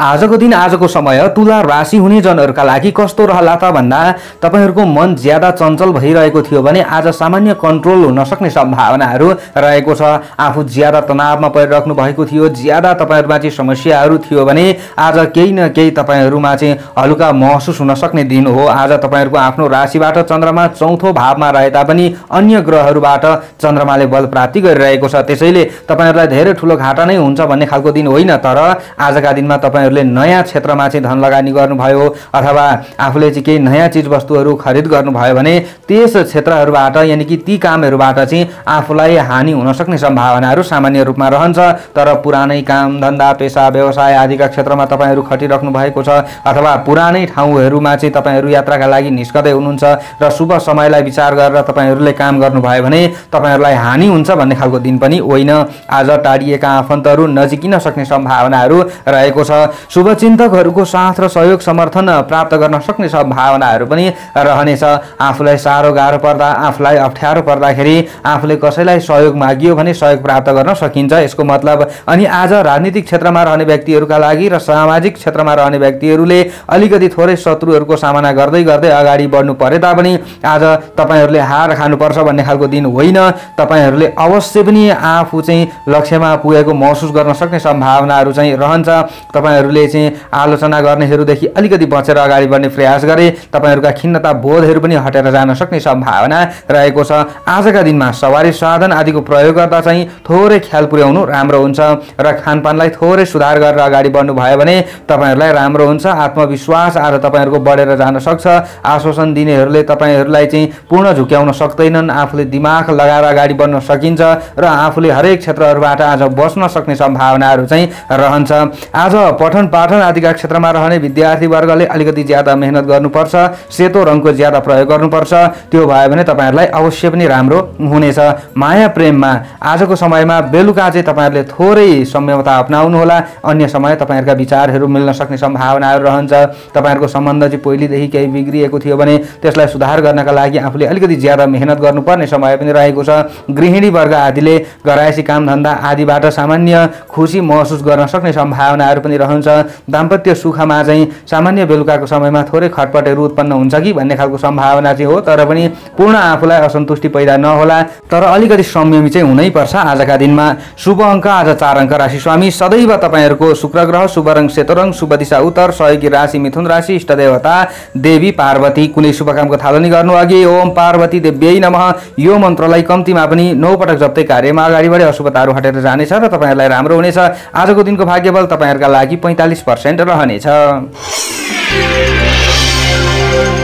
आजको दिन आजको समय तुला राशि हुने जनहरूका लागि कस्तो रहला त भन्दा तपाईहरूको मन ज्यादा चञ्चल भइरहेको थियो भने आज सामान्य कन्ट्रोल हुन सक्ने सम्भावनाहरू रहेको छ। आफू ज्यादा तनावमा परिराख्नु भएको थियो, ज्यादा तपाईहरूमा चाहिँ समस्याहरू थियो भने आज केही न केही तपाईहरूमा चाहिँ हलुका महसुस हुन सक्ने दिन हो। आज तपाईहरूको आफ्नो राशिबाट चन्द्रमा चौथो भावमा रहे तापनि अन्य ग्रहहरूबाट चन्द्रमाले बल प्राप्ति गरिरहेको छ। त्यसैले तपाईहरूलाई धेरै ठुलो घाटा नै हुन्छ भन्ने खालको दिन होइन, तर आजका दिनमा तपाईहरूले नयाँ क्षेत्रमा चाहिँ धन लगानी गर्नुभयो अथवा आफूले चाहिँ केही नयाँ चिज वस्तुहरू खरिद गर्नुभयो भने त्यस क्षेत्रहरूबाट यानि कि ती कामहरूबाट चाहिँ आफूलाई हानि हुन सक्ने सम्भावनाहरू सामान्य रूपमा रहन्छ। तर पुरानै काम धन्दा पेसा व्यवसाय आदिका क्षेत्रमा तपाईहरू खटिराख्नु भएको छ अथवा पुरानै ठाउँहरूमा चाहिँ तपाईहरू यात्राका लागि निस्कदै हुनुहुन्छ र शुभ समयलाई विचार गरेर तपाईहरूले काम गर्नुभयो भने तपाईहरूलाई हानि हुन्छ भन्ने खालको दिन पनि होइन। आज टाढिएका आफन्तहरू नजिकिन सक्ने सम्भावनाहरू रहेको छ। शुभचिन्तकहरूको साथ र सहयोग समर्थन प्राप्त गर्न सक्ने सम्भावनाहरू पनि रहनेछ। आफूलाई साह्रो गाह्रो पर्दा, आफूलाई अप्ठ्यारो पर्दाखेरि आफूले कसैलाई सहयोग मागियो भने सहयोग प्राप्त गर्न सकिन्छ, यसको मतलब। अनि आज राजनीतिक क्षेत्रमा रहने व्यक्तिहरूका लागि र सामाजिक क्षेत्रमा रहने व्यक्तिहरूले अलिकति थोरै शत्रुहरूको सामना गर्दै गर्दै अगाडि बढ्नु परे तापनि आज तपाईहरूले हार खानुपर्छ भन्ने खालको दिन होइन। तपाईहरूले अवश्य पनि आफू चाहिँ लक्ष्यमा पुगेको महसुस गर्न सक्ने सम्भावनाहरू चाहिँ रहन्छ। तपाईहरूले चाहिँ आलोचना गर्नेहरूदेखि अलिकति बचेर अगाडि बढ्ने प्रयास गरे तपाईहरूका खिन्नता बोधहरू पनि हटेर जान सक्ने सम्भावना रहेको छ। आजका दिनमा सवारी साधन आदिको प्रयोग गर्दा चाहिँ थोरै ख्याल पुर्याउनु राम्रो हुन्छ र खानपानलाई थोरै सुधार गरेर अगाडि बढ्नु भयो भने तपाईहरूलाई राम्रो हुन्छ। आत्मविश्वास आज तपाईहरूको बढेर जान सक्छ। आश्वासन दिनेहरूले तपाईहरूलाई चाहिँ पूर्ण झुक्याउन सक्दैनन्। आफूले दिमाग लगाएर अगाडि बढ्न सकिन्छ र आफूले हरेक क्षेत्रहरूबाट आज बस्न सक्ने सम्भावनाहरू चाहिँ रहन्छ। आज पठन पाठन आदिका क्षेत्रमा रहने विद्यार्थी वर्गले अलिकति ज्यादा मेहनत गर्नुपर्छ, सेतो रङको ज्यादा प्रयोग गर्नुपर्छ। त्यो भयो भने तपाईहरूलाई अवश्य पनि राम्रो हुनेछ। माया प्रेममा आजको समयमा बेलुका चाहिँ तपाईहरूले थोरै संयमता अपनाउनु होला। अन्य समय तपाईहरूका विचारहरू मिल्न सक्ने सम्भावनाहरू रहन्छ। तपाईहरूको सम्बन्ध चाहिँ पहिलेदेखि केही बिग्रिएको थियो भने त्यसलाई सुधार गर्नका लागि आफूले अलिकति ज्यादा मेहनत गर्नुपर्ने समय पनि रहेको छ। गृहिणी वर्ग आदिले घरायसी काम धन्दा आदिबाट सामान्य खुसी महसुस गर्न सक्ने सम्भावनाहरू पनि रहन्छ। दाम्पत्य सुखमा चाहिँ सामान्य बेलुकाको समयमा थोरै खटपटहरू उत्पन्न हुन्छ कि भन्ने खालको सम्भावना चाहिँ हो, तर पनि पूर्ण आफूलाई असन्तुष्टि पैदा नहोला, तर अलिकति संयमी चाहिँ हुनैपर्छ। आजका दिनमा शुभ अङ्क आज 4 अङ्क। राशि स्वामी सदैव तपाईहरूको शुक्र ग्रह, शुभ रङ सेतो रङ, शुभ दिशा उत्तर, सहयोगी राशि मिथुन राशि, इष्ट देवता देवी पार्वती। कुनै शुभ कामको थालनी गर्नु अघि ओम पार्वती देव्यै नमः यो मन्त्रलाई कम्तीमा पनि 9 पटक जप्दै कार्यमा अगाडि बढे अशुभताहरू हटेर जानेछ र तपाईहरूलाई राम्रो हुनेछ। आजको दिनको भाग्यबल तपाईहरूका लागि 45% रहनेछ।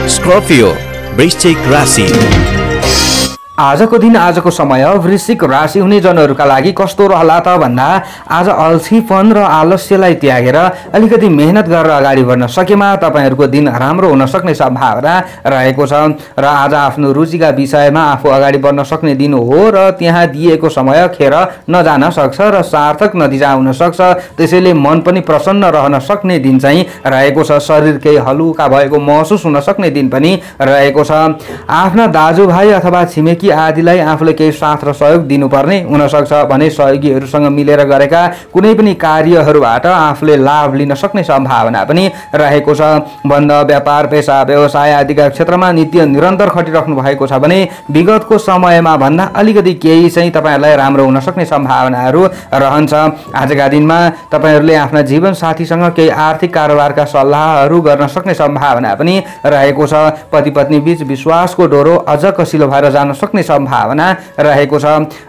स्कर्पियो वृश्चिक राशि। आजको दिन आजको समय वृश्चिक राशि हुने जनहरूका लागि कस्तो रहला त भन्दा आज अल्छीपन र आलस्यलाई त्यागेर अलिकति मेहनत गरेर अगाडि बढ्न सकेमा तपाईहरूको दिन राम्रो हुन सक्ने सम्भावना रहेको छ र आज आफ्नो रुचिका विषयमा आफू अगाडि बढ्न सक्ने दिन हो र त्यहाँ दिएको समय खेर नजान सक्छ र सार्थक नतिजा हुन सक्छ। त्यसैले मन पनि प्रसन्न रहन सक्ने दिन चाहिँ रहेको छ। शरीर केही हलुका भएको महसुस हुन सक्ने दिन पनि रहेको छ। आफ्ना दाजुभाइ अथवा छिमेकी आदिलाई आफूले केही साथ र सहयोग दिनुपर्ने हुनसक्छ भने सहयोगीहरूसँग मिलेर गरेका कुनै पनि कार्यहरूबाट आफूले लाभ लिन सक्ने सम्भावना पनि रहेको छ। बन्द व्यापार पेसा व्यवसाय आदिका क्षेत्रमा नित्य निरन्तर खटिराख्नु भएको छ भने विगतको समयमा भन्दा अलिकति केही चाहिँ तपाईहरूलाई राम्रो हुन सक्ने सम्भावनाहरू रहन्छ। आजका दिनमा तपाईहरूले आफ्ना जीवन साथीसँग केही आर्थिक कारोबारका सल्लाहहरू गर्न सक्ने सम्भावना पनि रहेको छ। पति पत्नी बीच विश्वासको डोरो अझ कसिलो भएर जान सक्ने सम्भावना रहेको छ।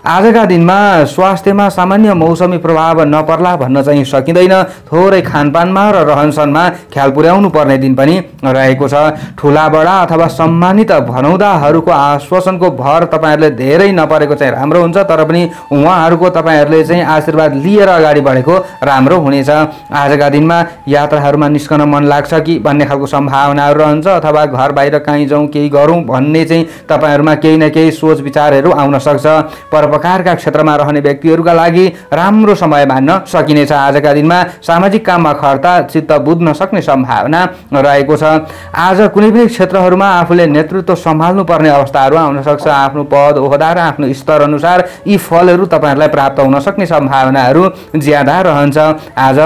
आजका दिनमा स्वास्थ्यमा सामान्य मौसमी प्रभाव नपर्ला भन्न चाहिँ सकिँदैन। थोरै खानपानमा र रहनसहनमा ख्याल पुर्याउनु पर्ने दिन पनि रहेको छ। ठुला बडा अथवा सम्मानित भनौदाहरूको आश्वासनको भर तपाईहरूले धेरै नपरेको चाहिँ राम्रो हुन्छ, तर पनि उहाँहरूको तपाईहरूले चाहिँ आशीर्वाद लिएर अगाडि बढेको राम्रो हुनेछ। आजका दिनमा यात्राहरूमा निस्कन मन लाग्छ कि भन्ने खालको सम्भावनाहरू रहन्छ अथवा घर बाहिर कहीँ जाउँ केही गरौँ भन्ने चाहिँ तपाईहरूमा केही न केही सोच विचारहरू आउन सक्छ। परोपकारका क्षेत्रमा रहने व्यक्तिहरूका लागि राम्रो समय मान्न सकिनेछ। आजका दिनमा सामाजिक काममा खर्ता चित्त बुझ्न सक्ने सम्भावना रहेको छ। आज कुनै पनि क्षेत्रहरूमा आफूले नेतृत्व सम्हाल्नु पर्ने अवस्थाहरू आउन सक्छ। आफ्नो पद ओहदा र आफ्नो स्तर अनुसार यी फलहरू तपाईहरूलाई प्राप्त हुन सक्ने सम्भावनाहरू ज्यादा रहन्छ। आज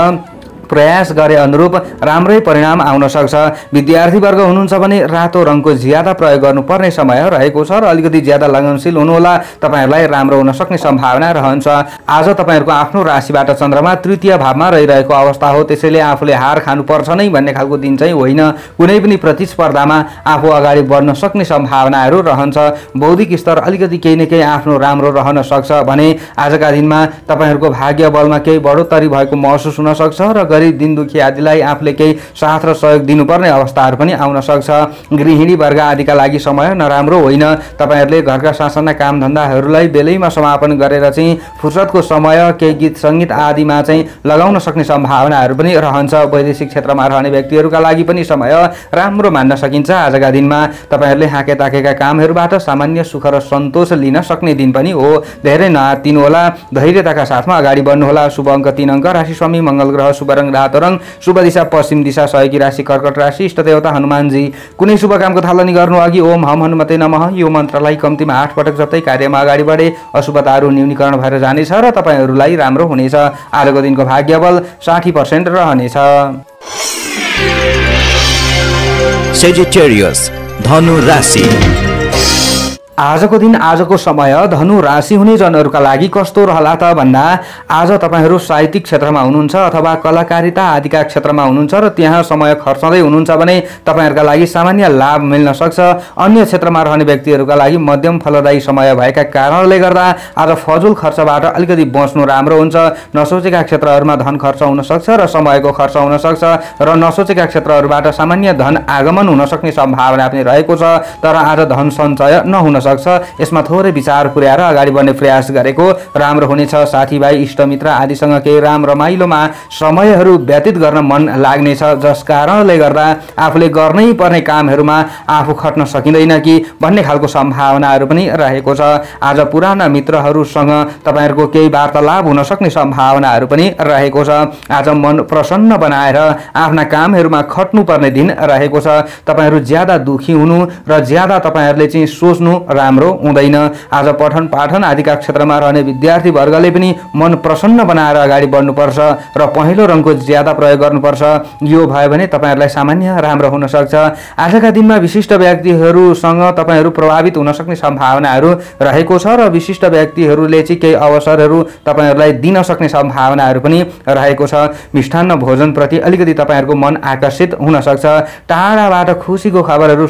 प्रयास गरे अनुरूप राम्रै परिणाम आउन सक्छ। विद्यार्थी वर्ग हुनुहुन्छ भने रातो रङको ज्यादा प्रयोग गर्नुपर्ने समय रहेको छ र अलिकति ज्यादा लगनशील हुनुहोला, तपाईहरुलाई राम्रो हुन सक्ने सम्भावना रहन्छ। आज तपाईहरुको आफ्नो राशिबाट चन्द्रमा तृतीय भावमा रहिरहेको अवस्था हो, त्यसैले आफूले हार खानुपर्छ नै भन्ने खालको दिन चाहिँ होइन। कुनै पनि प्रतिस्पर्धामा आफू अगाडि बढ्न सक्ने सम्भावनाहरू रहन्छ। बौद्धिक स्तर अलिकति केही न केही आफ्नो राम्रो रहन सक्छ भने आजका दिनमा तपाईहरुको भाग्य बलमा केही बढोत्तरी भएको महसुस हुन सक्छ र गरिब दिन दुखी आदिलाई आफूले केही साथ र सहयोग दिनुपर्ने अवस्थाहरू पनि आउन सक्छ। गृहिणी वर्ग आदिका लागि समय नराम्रो होइन। तपाईहरुले घरका सासाना काम धन्दाहरूलाई बेलैमा समापन गरेर चाहिँ फुर्सदको समय केही गीत संगीत आदिमा चाहिँ लगाउन सक्ने सम्भावनाहरू पनि रहन्छ। वैदेशिक क्षेत्रमा रहने व्यक्तिहरूका लागि पनि समय राम्रो मान्न सकिन्छ। आजका दिनमा तपाईहरुले हाके ताकेका कामहरूबाट सामान्य सुख र सन्तोष लिन सक्ने दिन पनि हो। धेरै नआत्तिनु होला, धैर्यताका साथमा अगाडि बढ्नुहोला। शुभ अङ्क 3 अङ्क, राशि स्वामी मंगल ग्रह, शुभ रङ रातो रङ, शुभ दिशा पश्चिम दिशा, सहयोगी राशि कर्कट राशि, इष्ट देवता हनुमानजी। कुनै शुभ कामको थालनी गर्नु अघि ओम हम हनुमते नमः यो मन्त्रलाई कम्तीमा 8 पटक जप्दै कार्यमा अगाडि बढे अशुभताहरू न्यूनीकरण भएर जानेछ र तपाईहरुलाई राम्रो हुनेछ। आजको दिनको भाग्य बल 60% रहनेछ। Sagittarius, धनु राशि। आजको दिन आजको समय धनु राशि हुने जनहरूका लागि कस्तो रहला त भन्दा आज तपाईहरु साहित्यिक क्षेत्रमा हुनुहुन्छ अथवा कलाकारिता आदिका क्षेत्रमा हुनुहुन्छ र त्यहाँ समय खर्चदै हुनुहुन्छ भने तपाईहरुका लागि सामान्य लाभ मिल्न सक्छ। अन्य क्षेत्रमा रहने व्यक्तिहरुका लागि मध्यम फलदायी समय भएका कारणले गर्दा आज फजुल खर्चबाट अलिकति बच्नु राम्रो हुन्छ। नसोचेका क्षेत्रहरुमा धन खर्च हुन सक्छ र समयको खर्च हुन सक्छ र नसोचेका क्षेत्रहरुबाट सामान्य धन आगमन हुन सक्ने सम्भावना पनि रहेको छ। तर आज धन सञ्चय नहुन सक्छ। यसमा थोरै विचार पुर्याएर अगाडि बढ्ने प्रयास गरेको राम्रो हुनेछ। साथीभाइ इष्टमित्र आदिसँग केही राम रमाइलोमा समयहरू व्यतीत गर्न मन लाग्नेछ, जस कारणले गर्दा आफूले गर्नै पर्ने कामहरूमा आफू खट्न सकिँदैन कि भन्ने खालको सम्भावनाहरू पनि रहेको छ। आज पुराना मित्रहरूसँग तपाईहरुको केही वार्तालाप हुन सक्ने सम्भावनाहरू पनि रहेको छ। आज मन प्रसन्न बनाएर आफ्ना कामहरूमा खट्नुपर्ने दिन रहेको छ। तपाईहरु ज्यादा दुखी हुनु र ज्यादा तपाईहरुले चाहिँ सोच्नु राम्रो हुँदैन। आज पठन पाठन आदिका क्षेत्रमा रहने विद्यार्थी वर्गले पनि मन प्रसन्न बनाएर अगाडि बढ्नुपर्छ र पहेँलो रङको ज्यादा प्रयोग गर्नुपर्छ। यो भयो भने तपाईहरुलाई सामान्य राम्रो हुन सक्छ। आजका दिनमा विशिष्ट व्यक्तिहरूसँग तपाईहरु प्रभावित हुन सक्ने सम्भावनाहरू रहेको छ र विशिष्ट व्यक्तिहरूले चाहिँ केही अवसरहरू तपाईहरुलाई दिन सक्ने सम्भावनाहरू पनि रहेको छ। मिष्ठान्न भोजन प्रति अलिकति तपाईहरुको मन आकर्षित हुन सक्छ। टाढाबाट खुसीको खबरहरू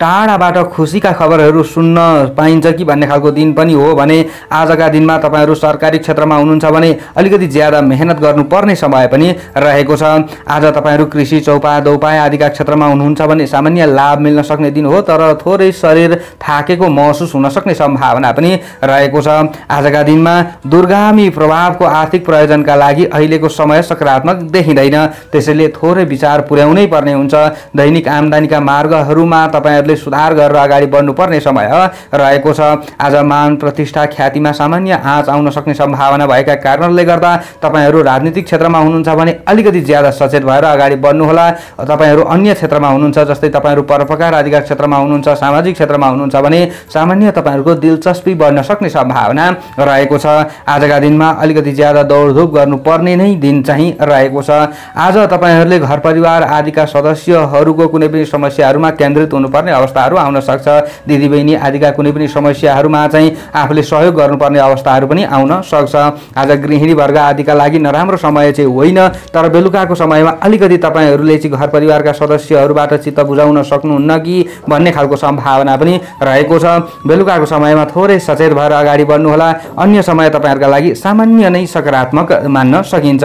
टाढाबाट खुसीका खबरहरू सुन्न पाइन्छ कि भन्ने खालको दिन पनि हो भने आजका दिनमा तपाईहरु सरकारी क्षेत्रमा हुनुहुन्छ भने अलिकति ज्यादा मेहनत गर्नुपर्ने समय पनि रहेको छ। आज तपाईहरु कृषि चौपाया दौपाया आदिका क्षेत्रमा हुनुहुन्छ भने सामान्य लाभ मिल्न सक्ने दिन हो, तर थोरै शरीर थाकेको महसुस हुन सक्ने सम्भावना पनि रहेको छ। आजका दिनमा दूरगामी प्रभावको आर्थिक प्रयोजनका लागि अहिलेको समय सकारात्मक देखिँदैन, त्यसैले थोरै विचार पुर्याउनै पर्ने हुन्छ। दैनिक आम्दानीका मार्गहरूमा तपाईहरुले सुधार गरेर अगाडि बढ्नुपर्ने समय रहेको छ। आज मान प्रतिष्ठा ख्यातिमा सामान्य आँच आउन सक्ने सम्भावना भएका कारणले गर्दा तपाईहरु राजनीतिक क्षेत्रमा हुनुहुन्छ भने अलिकति ज्यादा सचेत भएर अगाडि बढ्नुहोला। तपाईहरु अन्य क्षेत्रमा हुनुहुन्छ जस्तै तपाईहरु परोपकार आदिका क्षेत्रमा हुनुहुन्छ, सामाजिक क्षेत्रमा हुनुहुन्छ भने सामान्य तपाईहरुको दिलचस्पी बढ्न सक्ने सम्भावना रहेको छ। आजका दिनमा अलिकति ज्यादा दौडधुप गर्नुपर्ने नै दिन चाहिँ रहेको छ। आज तपाईहरुले घर परिवार आदिका सदस्यहरूको कुनै पनि समस्याहरूमा केन्द्रित हुनुपर्ने अवस्थाहरू आउन सक्छ। दिदीबहिनी आदिका कुनै पनि समस्याहरूमा चाहिँ आफूले सहयोग गर्नुपर्ने अवस्थाहरू पनि आउन सक्छ। आज गृहिणी वर्ग आदिका लागि नराम्रो समय चाहिँ होइन, तर बेलुकाको समयमा अलिकति तपाईहरुले चाहिँ घर परिवारका सदस्यहरूबाट चित्त बुझाउन सक्नुहुन्न कि भन्ने खालको सम्भावना पनि रहेको छ। बेलुकाको समयमा थोरै सचेत भएर अगाडि बढ्नुहोला। अन्य समय तपाईहरुका लागि सामान्य नै सकारात्मक मान्न सकिन्छ।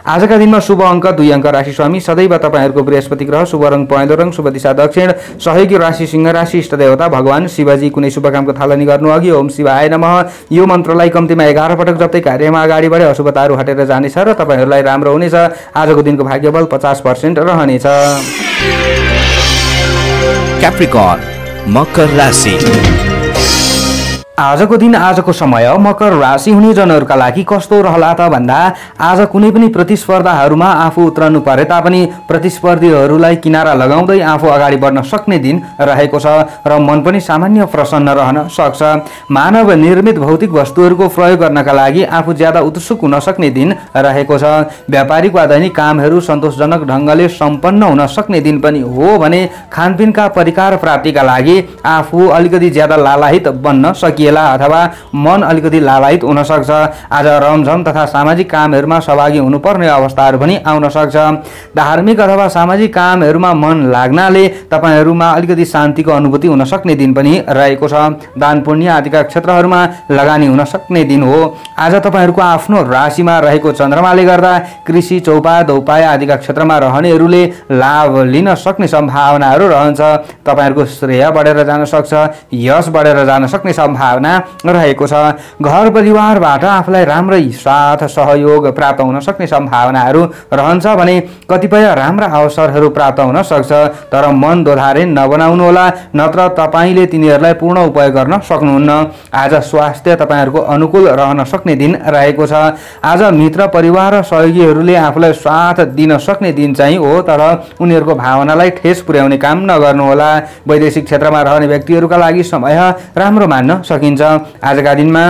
आजका दिनमा शुभ अङ्क 2 अङ्क, राशि स्वामी सदैव तपाईहरुको बृहस्पति ग्रह, शुभ रङ पहेँलो रङ, शुभ दिशा दक्षिण, सहयोगी राशि सिंह राशि, इष्ट देवता भगवान शिवजी। कुनै शुभ कामको थालनी गर्नु अघि ओम शिवाय नमः यो मन्त्रलाई कम्तीमा 11 पटक जप्दै कार्यमा अगाडि बढे अशुभताहरू हटेर जानेछ र तपाईहरुलाई राम्रो हुनेछ। आजको दिनको भाग्यबल 50% रहनेछ। Capricorn, मकर राशि। आजको दिन आजको समय मकर राशि हुने जनहरूका लागि कस्तो रहला त भन्दा आज कुनै पनि प्रतिस्पर्धाहरूमा आफू उत्रनु परे तापनि प्रतिस्पर्धीहरूलाई किनारा लगाउँदै आफू अगाडि बढ्न सक्ने दिन रहेको छ र मन पनि सामान्य प्रसन्न रहन सक्छ। मानव निर्मित भौतिक वस्तुहरूको प्रयोग गर्नका लागि आफू ज्यादा उत्सुक हुन सक्ने दिन रहेको छ। व्यापारिक वा दैनिक कामहरू सन्तोषजनक ढङ्गले सम्पन्न हुन सक्ने दिन पनि हो भने खानपिनका परिकार प्राप्तिका लागि आफू अलिकति ज्यादा लालायित बन्न सकिएला अथवा मन अलिकति लालायित हुन सक्छ। आज रमझम तथा सामाजिक कामहरूमा सहभागी हुनुपर्ने अवस्थाहरू पनि आउन सक्छ। धार्मिक अथवा सामाजिक कामहरूमा मन लाग्नाले तपाईहरूमा अलिकति शान्तिको अनुभूति हुन सक्ने दिन पनि रहेको छ। दान पुण्य आदिका क्षेत्रहरूमा लगानी हुन सक्ने दिन हो। आज तपाईहरूको आफ्नो राशिमा रहेको चन्द्रमाले गर्दा कृषि चौपात उपाय आदिका क्षेत्रमा रहनेहरूले लाभ लिन सक्ने सम्भावनाहरू रहन्छ। तपाईहरूको श्रेय बढेर जान सक्छ, यश बढेर जान सक्ने सम्भावना रहेको छ। घर परिवारबाट आफूलाई राम्रै साथ सहयोग प्राप्त हुन सक्ने सम्भावनाहरू रहन्छ भने कतिपय राम्रा अवसरहरू प्राप्त हुन सक्छ। तर मन दोधारे नबनाउनुहोला, नत्र तपाईले तिनीहरूलाई पूर्ण उपयोग गर्न सक्नुहुन्न। आज स्वास्थ्य तपाईहरूको अनुकूल रहन सक्ने दिन रहेको छ। आज मित्र परिवार र सहयोगीहरूले आफूलाई साथ दिन सक्ने दिन चाहिँ हो, तर उनीहरूको भावनालाई ठेस पुर्याउने काम नगर्नुहोला। वैदेशिक क्षेत्रमा रहने व्यक्तिहरूका लागि समय राम्रो मान्न सकिन्छ। आजका दिनमा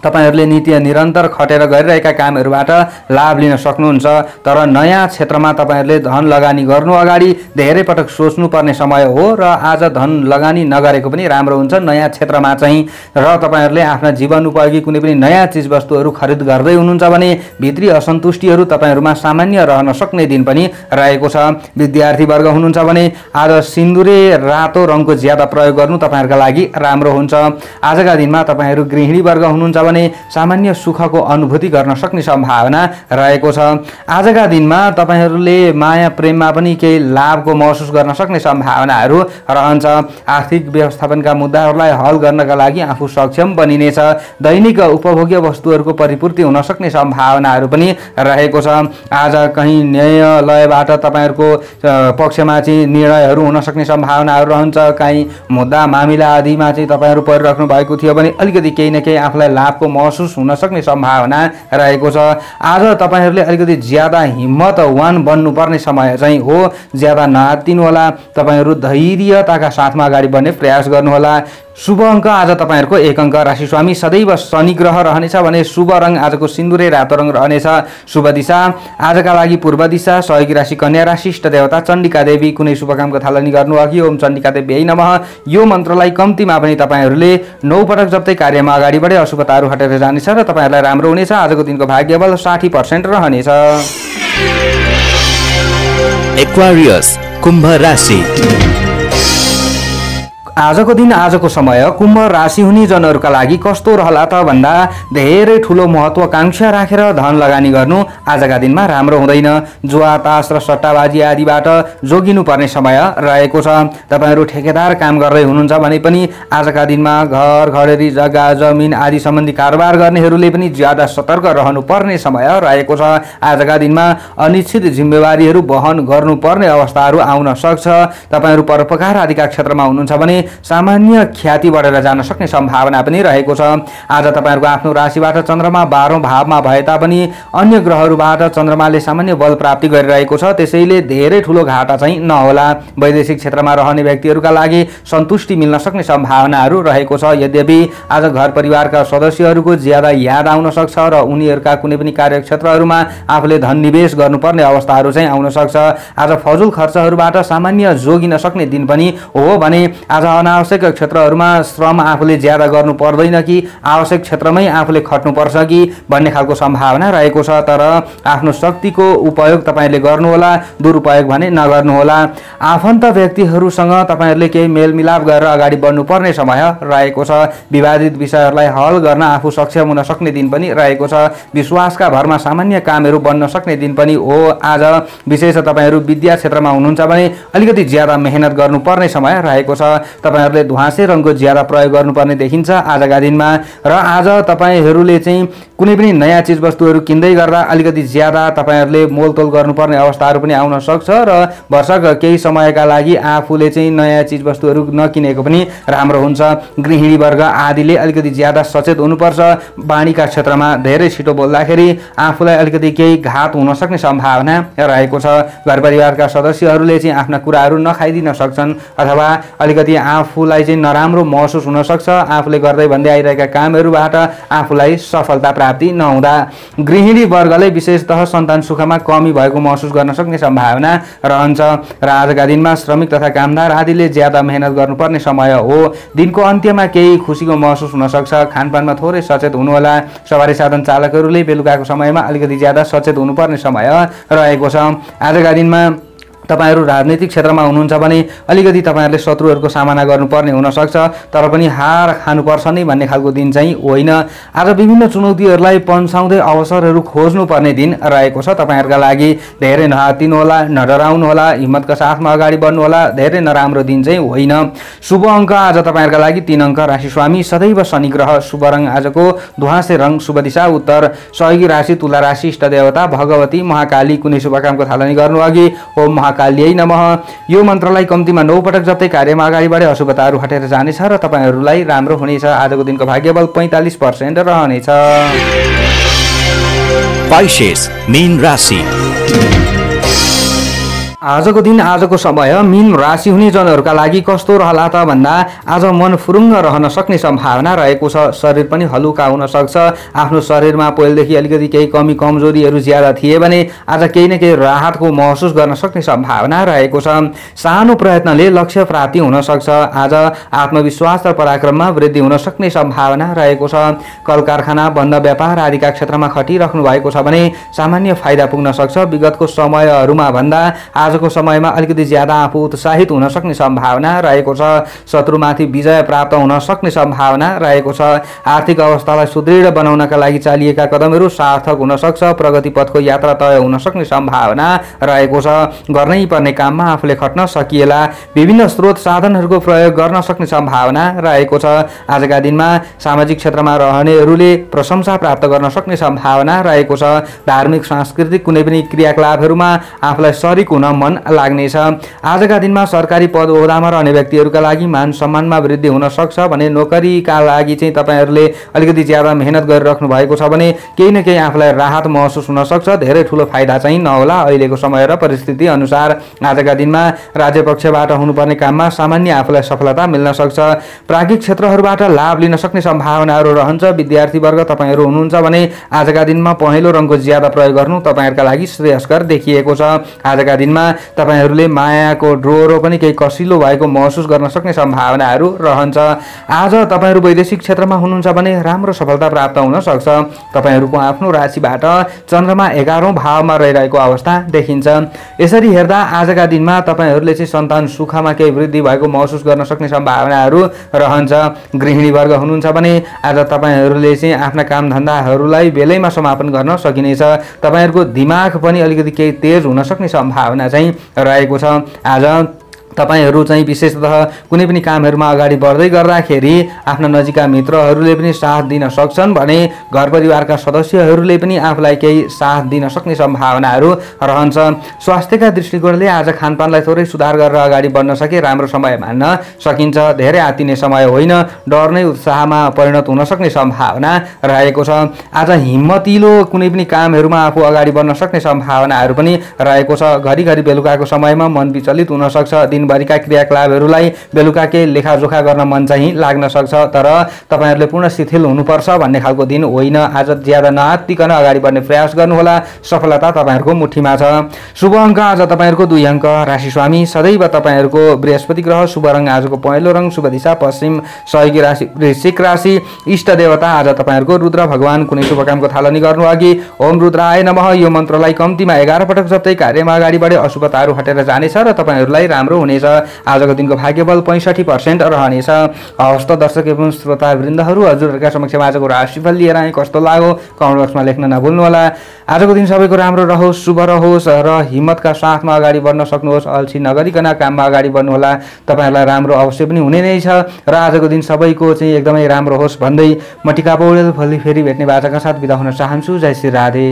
तपाईहरूले नित्य निरन्तर खटेर गरिरहेका कामहरूबाट लाभ लिन सक्नुहुन्छ। तर नयाँ क्षेत्रमा तपाईहरूले धन लगानी गर्नु अगाडि धेरै पटक सोच्नुपर्ने समय हो र आज धन लगानी नगरेको पनि राम्रो हुन्छ नयाँ क्षेत्रमा चाहिँ। र तपाईहरूले आफ्ना जीवन उपयोगी कुनै पनि नयाँ चिजवस्तुहरू खरिद गर्दै हुनुहुन्छ भने भित्री असन्तुष्टिहरू तपाईहरूमा सामान्य रहन सक्ने दिन पनि रहेको छ। विद्यार्थी वर्ग हुनुहुन्छ भने आज सिन्दुरे रातो रङको ज्यादा प्रयोग गर्नु तपाईहरूका लागि राम्रो हुन्छ। आजका दिनमा तपाईहरू गृहिणी वर्ग हुनुहुन्छ भने सामान्य सुखको अनुभूति गर्न सक्ने सम्भावना रहेको छ। आजका दिनमा तपाईहरूले माया प्रेममा पनि केही लाभको महसुस गर्न सक्ने सम्भावनाहरू रहन्छ। आर्थिक व्यवस्थापनका मुद्दाहरूलाई हल गर्नका लागि आफू सक्षम बनिनेछ। दैनिक उपभोग्य वस्तुहरूको परिपूर्ति हुन सक्ने सम्भावनाहरू पनि रहेको छ। आज कहीँ न्यायालयबाट तपाईहरूको पक्षमा चाहिँ निर्णयहरू हुन सक्ने सम्भावनाहरू रहन्छ। कहीँ मुद्दा मामिला आदिमा चाहिँ तपाईहरू परिराख्नु भएको थियो भने अलिकति केही न केही आफूलाई लाभको महसुस हुन सक्ने सम्भावना रहेको छ। आज तपाईहरूले अलिकति ज्यादा हिम्मतवान बन्नुपर्ने समय चाहिँ हो। ज्यादा नआत्तिनु होला। तपाईहरू धैर्यताका साथमा अगाडि बढ्ने प्रयास गर्नुहोला। शुभ अङ्क आज तपाईहरूको 1 अङ्क। राशि स्वामी सदैव शनि ग्रह रहनेछ भने शुभ रङ आजको सिन्दुरे रातो रङ रहनेछ। शुभ दिशा आजका लागि पूर्व दिशा। सहयोगी राशि कन्या राशि। इष्ट देवता चण्डिका देवी। कुनै शुभ कामको थालनी गर्नु अघि ओम चण्डिका देवी नमः यो मन्त्रलाई कम्तीमा पनि तपाईहरूले 9 पटक जप्दै कार्यमा अगाडि बढे अशुभताहरू हटेर जानेछ र तपाईहरूलाई राम्रो हुनेछ। आजको दिनको भाग्यबल 60% रहनेछ। एक्वारियस कुम्भ राशि। आजको दिन आजको समय कुम्भ राशि हुने जनहरूका लागि कस्तो रहला त भन्दा धेरै ठुलो महत्त्वाकांक्षा राखेर धन लगानी गर्नु आजका दिनमा राम्रो हुँदैन। जुवा तास र सट्टाबाजी आदिबाट जोगिनु पर्ने समय रहेको छ। तपाईहरू ठेकेदार काम गर्दै हुनुहुन्छ भने पनि आजका दिनमा घर घडेरी जग्गा जमिन आदि सम्बन्धी कारोबार गर्नेहरूले पनि ज्यादा सतर्क रहनु पर्ने समय रहेको छ। आजका दिनमा अनिश्चित जिम्मेवारीहरू वहन गर्नुपर्ने अवस्थाहरू आउन सक्छ। तपाईहरू परोपकार आदिका क्षेत्रमा हुनुहुन्छ भने सामान्य ख्याति बढेर जान सक्ने सम्भावना पनि रहेको छ। आज तपाईहरूको आफ्नो राशिबाट चन्द्रमा 12औं भावमा भए तापनि अन्य ग्रहहरूबाट चन्द्रमाले सामान्य बल प्राप्ति गरिरहेको छ। त्यसैले धेरै ठुलो घाटा चाहिँ नहोला। वैदेशिक क्षेत्रमा रहने व्यक्तिहरूका लागि सन्तुष्टि मिल्न सक्ने सम्भावनाहरू रहेको छ। यद्यपि आज घर परिवारका सदस्यहरूको ज्यादा याद आउन सक्छ र उनीहरूका कुनै पनि कार्यक्षेत्रहरूमा आफूले धन निवेश गर्नुपर्ने अवस्थाहरू चाहिँ आउन सक्छ। आज फजुल खर्चहरूबाट सामान्य जोगिन सक्ने दिन पनि हो भने आज अनावश्यक क्षेत्रहरूमा श्रम आफूले ज्यादा गर्नु पर्दैन कि आवश्यक क्षेत्रमै आफूले खट्नुपर्छ कि भन्ने खालको सम्भावना रहेको छ। तर आफ्नो शक्तिको उपयोग तपाईले गर्नुहोला, दुरुपयोग भने नगर्नुहोला। आफन्त व्यक्तिहरूसँग तपाईहरूले केही मेलमिलाप गरेर अगाडि बढ्नुपर्ने समय रहेको छ। विवादित विषयहरूलाई हल गर्न आफू सक्षम हुन सक्ने दिन पनि रहेको छ। विश्वासका भरमा सामान्य कामहरू बन्न सक्ने दिन पनि हो। आज विशेष तपाईहरू विद्या क्षेत्रमा हुनुहुन्छ भने अलिकति ज्यादा मेहनत गर्नुपर्ने समय रहेको छ। तपाईहरुले ध्वाँसे रङको ज्यादा प्रयोग गर्नुपर्ने देखिन्छ आजका दिनमा। र आज तपाईहरुले चाहिँ कुनै पनि नयाँ चीजवस्तुहरू किन्दै गर्दा अलिकति ज्यादा तपाईहरुले मोलतोल गर्नुपर्ने अवस्थाहरू पनि आउन सक्छ र वर्षक केही समयका लागि आफूले चाहिँ नयाँ चीजवस्तुहरू नकिनेको पनि राम्रो हुन्छ। गृहिणी वर्ग आदिले अलिकति ज्यादा सचेत हुनुपर्छ। वाणीका क्षेत्रमा धेरै छिटो बोल्दाखेरि आफूलाई अलिकति केही घात हुन सक्ने सम्भावना रहेको छ। घर परिवारका सदस्यहरूले चाहिँ आफ्ना कुराहरू नखाइदिन सक्छन् अथवा अलिकति आफूलाई चाहिँ नराम्रो महसुस हुन सक्छ। आफूले गर्दै भन्दै आइरहेका कामहरूबाट आफूलाई सफलता प्राप्ति नहुँदा गृहिणी वर्गले विशेषतः सन्तान सुखमा कमी भएको महसुस गर्न सक्ने सम्भावना रहन्छ। र आजका दिनमा श्रमिक तथा कामदार आदिले ज्यादा मेहनत गर्नुपर्ने समय हो। दिनको अन्त्यमा केही खुसीको महसुस हुन सक्छ। खानपानमा थोरै सचेत हुनुहोला। सवारी साधन चालकहरूले बेलुकाको समयमा अलिकति ज्यादा सचेत हुनुपर्ने समय रहेको छ। आजका दिनमा तपाईहरु राजनीतिक क्षेत्रमा हुनुहुन्छ भने अलिकति तपाईहरुले शत्रुहरूको सामना गर्नुपर्ने हुन सक्छ। तर पनि हार खानुपर्छ नै भन्ने खालको दिन चाहिँ होइन। आज विभिन्न चुनौतीहरूलाई पन्छाउँदै अवसरहरू खोज्नुपर्ने दिन रहेको छ तपाईहरुका लागि। धेरै नहातिनु होला, नडराउनु होला, हिम्मतका साथमा अगाडि बढ्नु होला। धेरै नराम्रो दिन चाहिँ होइन। शुभ अङ्क आज तपाईहरुका लागि 3 अङ्क। राशि स्वामी सदैव शनि ग्रह। शुभ रङ आजको ध्वाँसे रङ। शुभ दिशा उत्तर। सहयोगी राशि तुला राशि। इष्ट देवता भगवती महाकाली। कुनै शुभ कामको थालनी गर्नु अघि ओम महाकाल्यै नमः यो मन्त्रलाई कम्तीमा 9 पटक जप्दै कार्यमा अगाडि बढे अशुभताहरू हटेर जानेछ र तपाईहरुलाई राम्रो हुनेछ। आजको दिनको भाग्यबल 45% रहनेछ। Pisces, मीन राशि। आजको दिन आजको समय मीन राशि हुने जनहरूका लागि कस्तो रहला त भन्दा आज मन फुरुङ्ग रहन सक्ने सम्भावना रहेको छ। शरीर पनि हलुका हुन सक्छ। आफ्नो शरीरमा पहिलेदेखि अलिकति केही कमी कमजोरीहरू ज्यादा थिए भने आज केही न केही राहतको महसुस गर्न सक्ने सम्भावना रहेको छ। सानो प्रयत्नले लक्ष्य प्राप्ति हुन सक्छ। आज आत्मविश्वास र पराक्रममा वृद्धि हुन सक्ने सम्भावना रहेको छ। कल कारखाना बन्द व्यापार आदिका क्षेत्रमा खटिराख्नु भएको छ भने सामान्य फाइदा पुग्न सक्छ। विगतको समयहरूमा भन्दा आजको समयमा अलिकति ज्यादा आफू उत्साहित हुन सक्ने सम्भावना रहेको छ। शत्रुमाथि विजय प्राप्त हुन सक्ने सम्भावना रहेको छ। आर्थिक अवस्थालाई सुदृढ बनाउनका लागि चालिएका कदमहरू सार्थक हुन सक्छ। प्रगति पथको यात्रा तय हुन सक्ने सम्भावना रहेको छ। गर्नै पर्ने काममा आफूले खट्न सकिएला। विभिन्न स्रोत साधनहरूको प्रयोग गर्न सक्ने सम्भावना रहेको छ। आजका दिनमा सामाजिक क्षेत्रमा रहनेहरूले प्रशंसा प्राप्त गर्न सक्ने सम्भावना रहेको छ। धार्मिक सांस्कृतिक कुनै पनि क्रियाकलापहरूमा आफूलाई सरिक हुन मन लाग्नेछ। आजका दिनमा सरकारी पद ओहदामा रहने व्यक्तिहरूका लागि मान सम्मानमा वृद्धि हुन सक्छ भने नोकरीका लागि चाहिँ तपाईहरुले अलिकति ज्यादा मेहनत गरिराख्नु भएको छ भने केही न केही आफूलाई राहत महसुस हुन सक्छ। धेरै ठूलो फाइदा चाहिँ नहोला अहिलेको समय र परिस्थिति अनुसार। आजका दिनमा राज्य पक्षबाट हुनुपर्ने काममा सामान्य आफूलाई सफलता मिल्न सक्छ। प्राज्ञिक क्षेत्रहरूबाट लाभ लिन सक्ने सम्भावनाहरू रहन्छ। विद्यार्थी वर्ग तपाईहरु हुनुहुन्छ भने आजका दिनमा पहेँलो रङको ज्यादा प्रयोग गर्नु तपाईहरुका लागि श्रेयस्कर देखिएको छ। आजका दिनमा तपाईहरुले मायाको डोरो पनि केही कसिलो भएको महसुस गर्न सक्ने सम्भावनाहरू रहन्छ। आज तपाईहरु वैदेशिक क्षेत्रमा हुनुहुन्छ भने राम्रो सफलता प्राप्त हुन सक्छ। तपाईहरुको आफ्नो राशिबाट चन्द्रमा 11औं भावमा रहिरहेको अवस्था देखिन्छ। यसरी हेर्दा आजका दिनमा तपाईहरुले चाहिँ सन्तान सुखमा केही वृद्धि भएको महसुस गर्न सक्ने सम्भावनाहरू रहन्छ। गृहिणी वर्ग हुनुहुन्छ भने आज तपाईहरुले चाहिँ आफ्ना काम धन्दाहरूलाई बेलैमा समापन गर्न सकिनेछ। तपाईहरुको दिमाग पनि अलिकति केही तेज हुन सक्ने सम्भावना चाहिँ रहेको छ। आज तपाईहरु चाहिँ विशेषतः कुनै पनि कामहरुमा अगाडि बढ्दै गर्दाखेरि आफ्ना नजिकका मित्रहरूले पनि साथ दिन सक्छन् भने घर परिवारका सदस्यहरूले पनि आफूलाई केही साथ दिन सक्ने सम्भावनाहरू रहन्छ। स्वास्थ्यका दृष्टिकोणले आज खानपानलाई थोरै सुधार गरेर अगाडि बढ्न सके राम्रो समय मान्न सकिन्छ। धेरै आत्तिने समय होइन। डर नै उत्साहमा परिणत हुन सक्ने सम्भावना रहेको छ। आज हिम्मतिलो कुनै पनि कामहरुमा आफू अगाडि बढ्न सक्ने सम्भावनाहरू पनि रहेको छ। घरिघरि बेलुकाको समयमा मन विचलित हुन सक्छ। दिनभरिका क्रियाकलापहरूलाई बेलुकाकै लेखाजोखा गर्न मन चाहिँ लाग्न सक्छ। तर तपाईहरुले पूर्ण शिथिल हुनुपर्छ भन्ने खालको दिन होइन। आज ज्यादा नआत्तिकन अगाडि बढ्ने प्रयास गर्नुहोला। सफलता तपाईहरुको मुठीमा छ। शुभ अङ्क आज तपाईहरुको 2 अङ्क। राशि स्वामी सदैव तपाईहरुको बृहस्पति ग्रह। शुभ रङ आजको पहेँलो रङ। शुभ दिशा पश्चिम। सहयोगी राशि वृश्चिक राशि। इष्ट देवता आज तपाईहरुको रुद्र भगवान। कुनै शुभ कामको थालनी गर्नु अघि ओम रुद्राय नमः यो मन्त्रलाई कम्तीमा 11 पटक जप्दै कार्यमा अगाडि बढे अशुभताहरू हटेर जानेछ र तपाईहरुलाई राम्रो हुनेछ। आजको दिनको भाग्यबल 65% रहनेछ। हस्त दर्शक एवं श्रोतावृन्दहरू, हजुरहरूका समक्षमा आजको राशिफल लिएर आएँ। कस्तो लाग्यो कमेन्ट बक्समा लेख्न नभुल्नुहोला। आजको दिन सबैको राम्रो रहोस्, शुभ रहोस् र हिम्मतका साथमा अगाडि बढ्न सक्नुहोस्। अल्छी नगरिकन काममा अगाडि बढ्नुहोला। तपाईँहरूलाई राम्रो अवश्य पनि हुने नै छ र आजको दिन सबैको चाहिँ एकदमै राम्रो होस् भन्दै म टिका पौडेल भोलि फेरि भेट्ने बाचाका साथ बिदा हुन चाहन्छु। जय श्री राधे।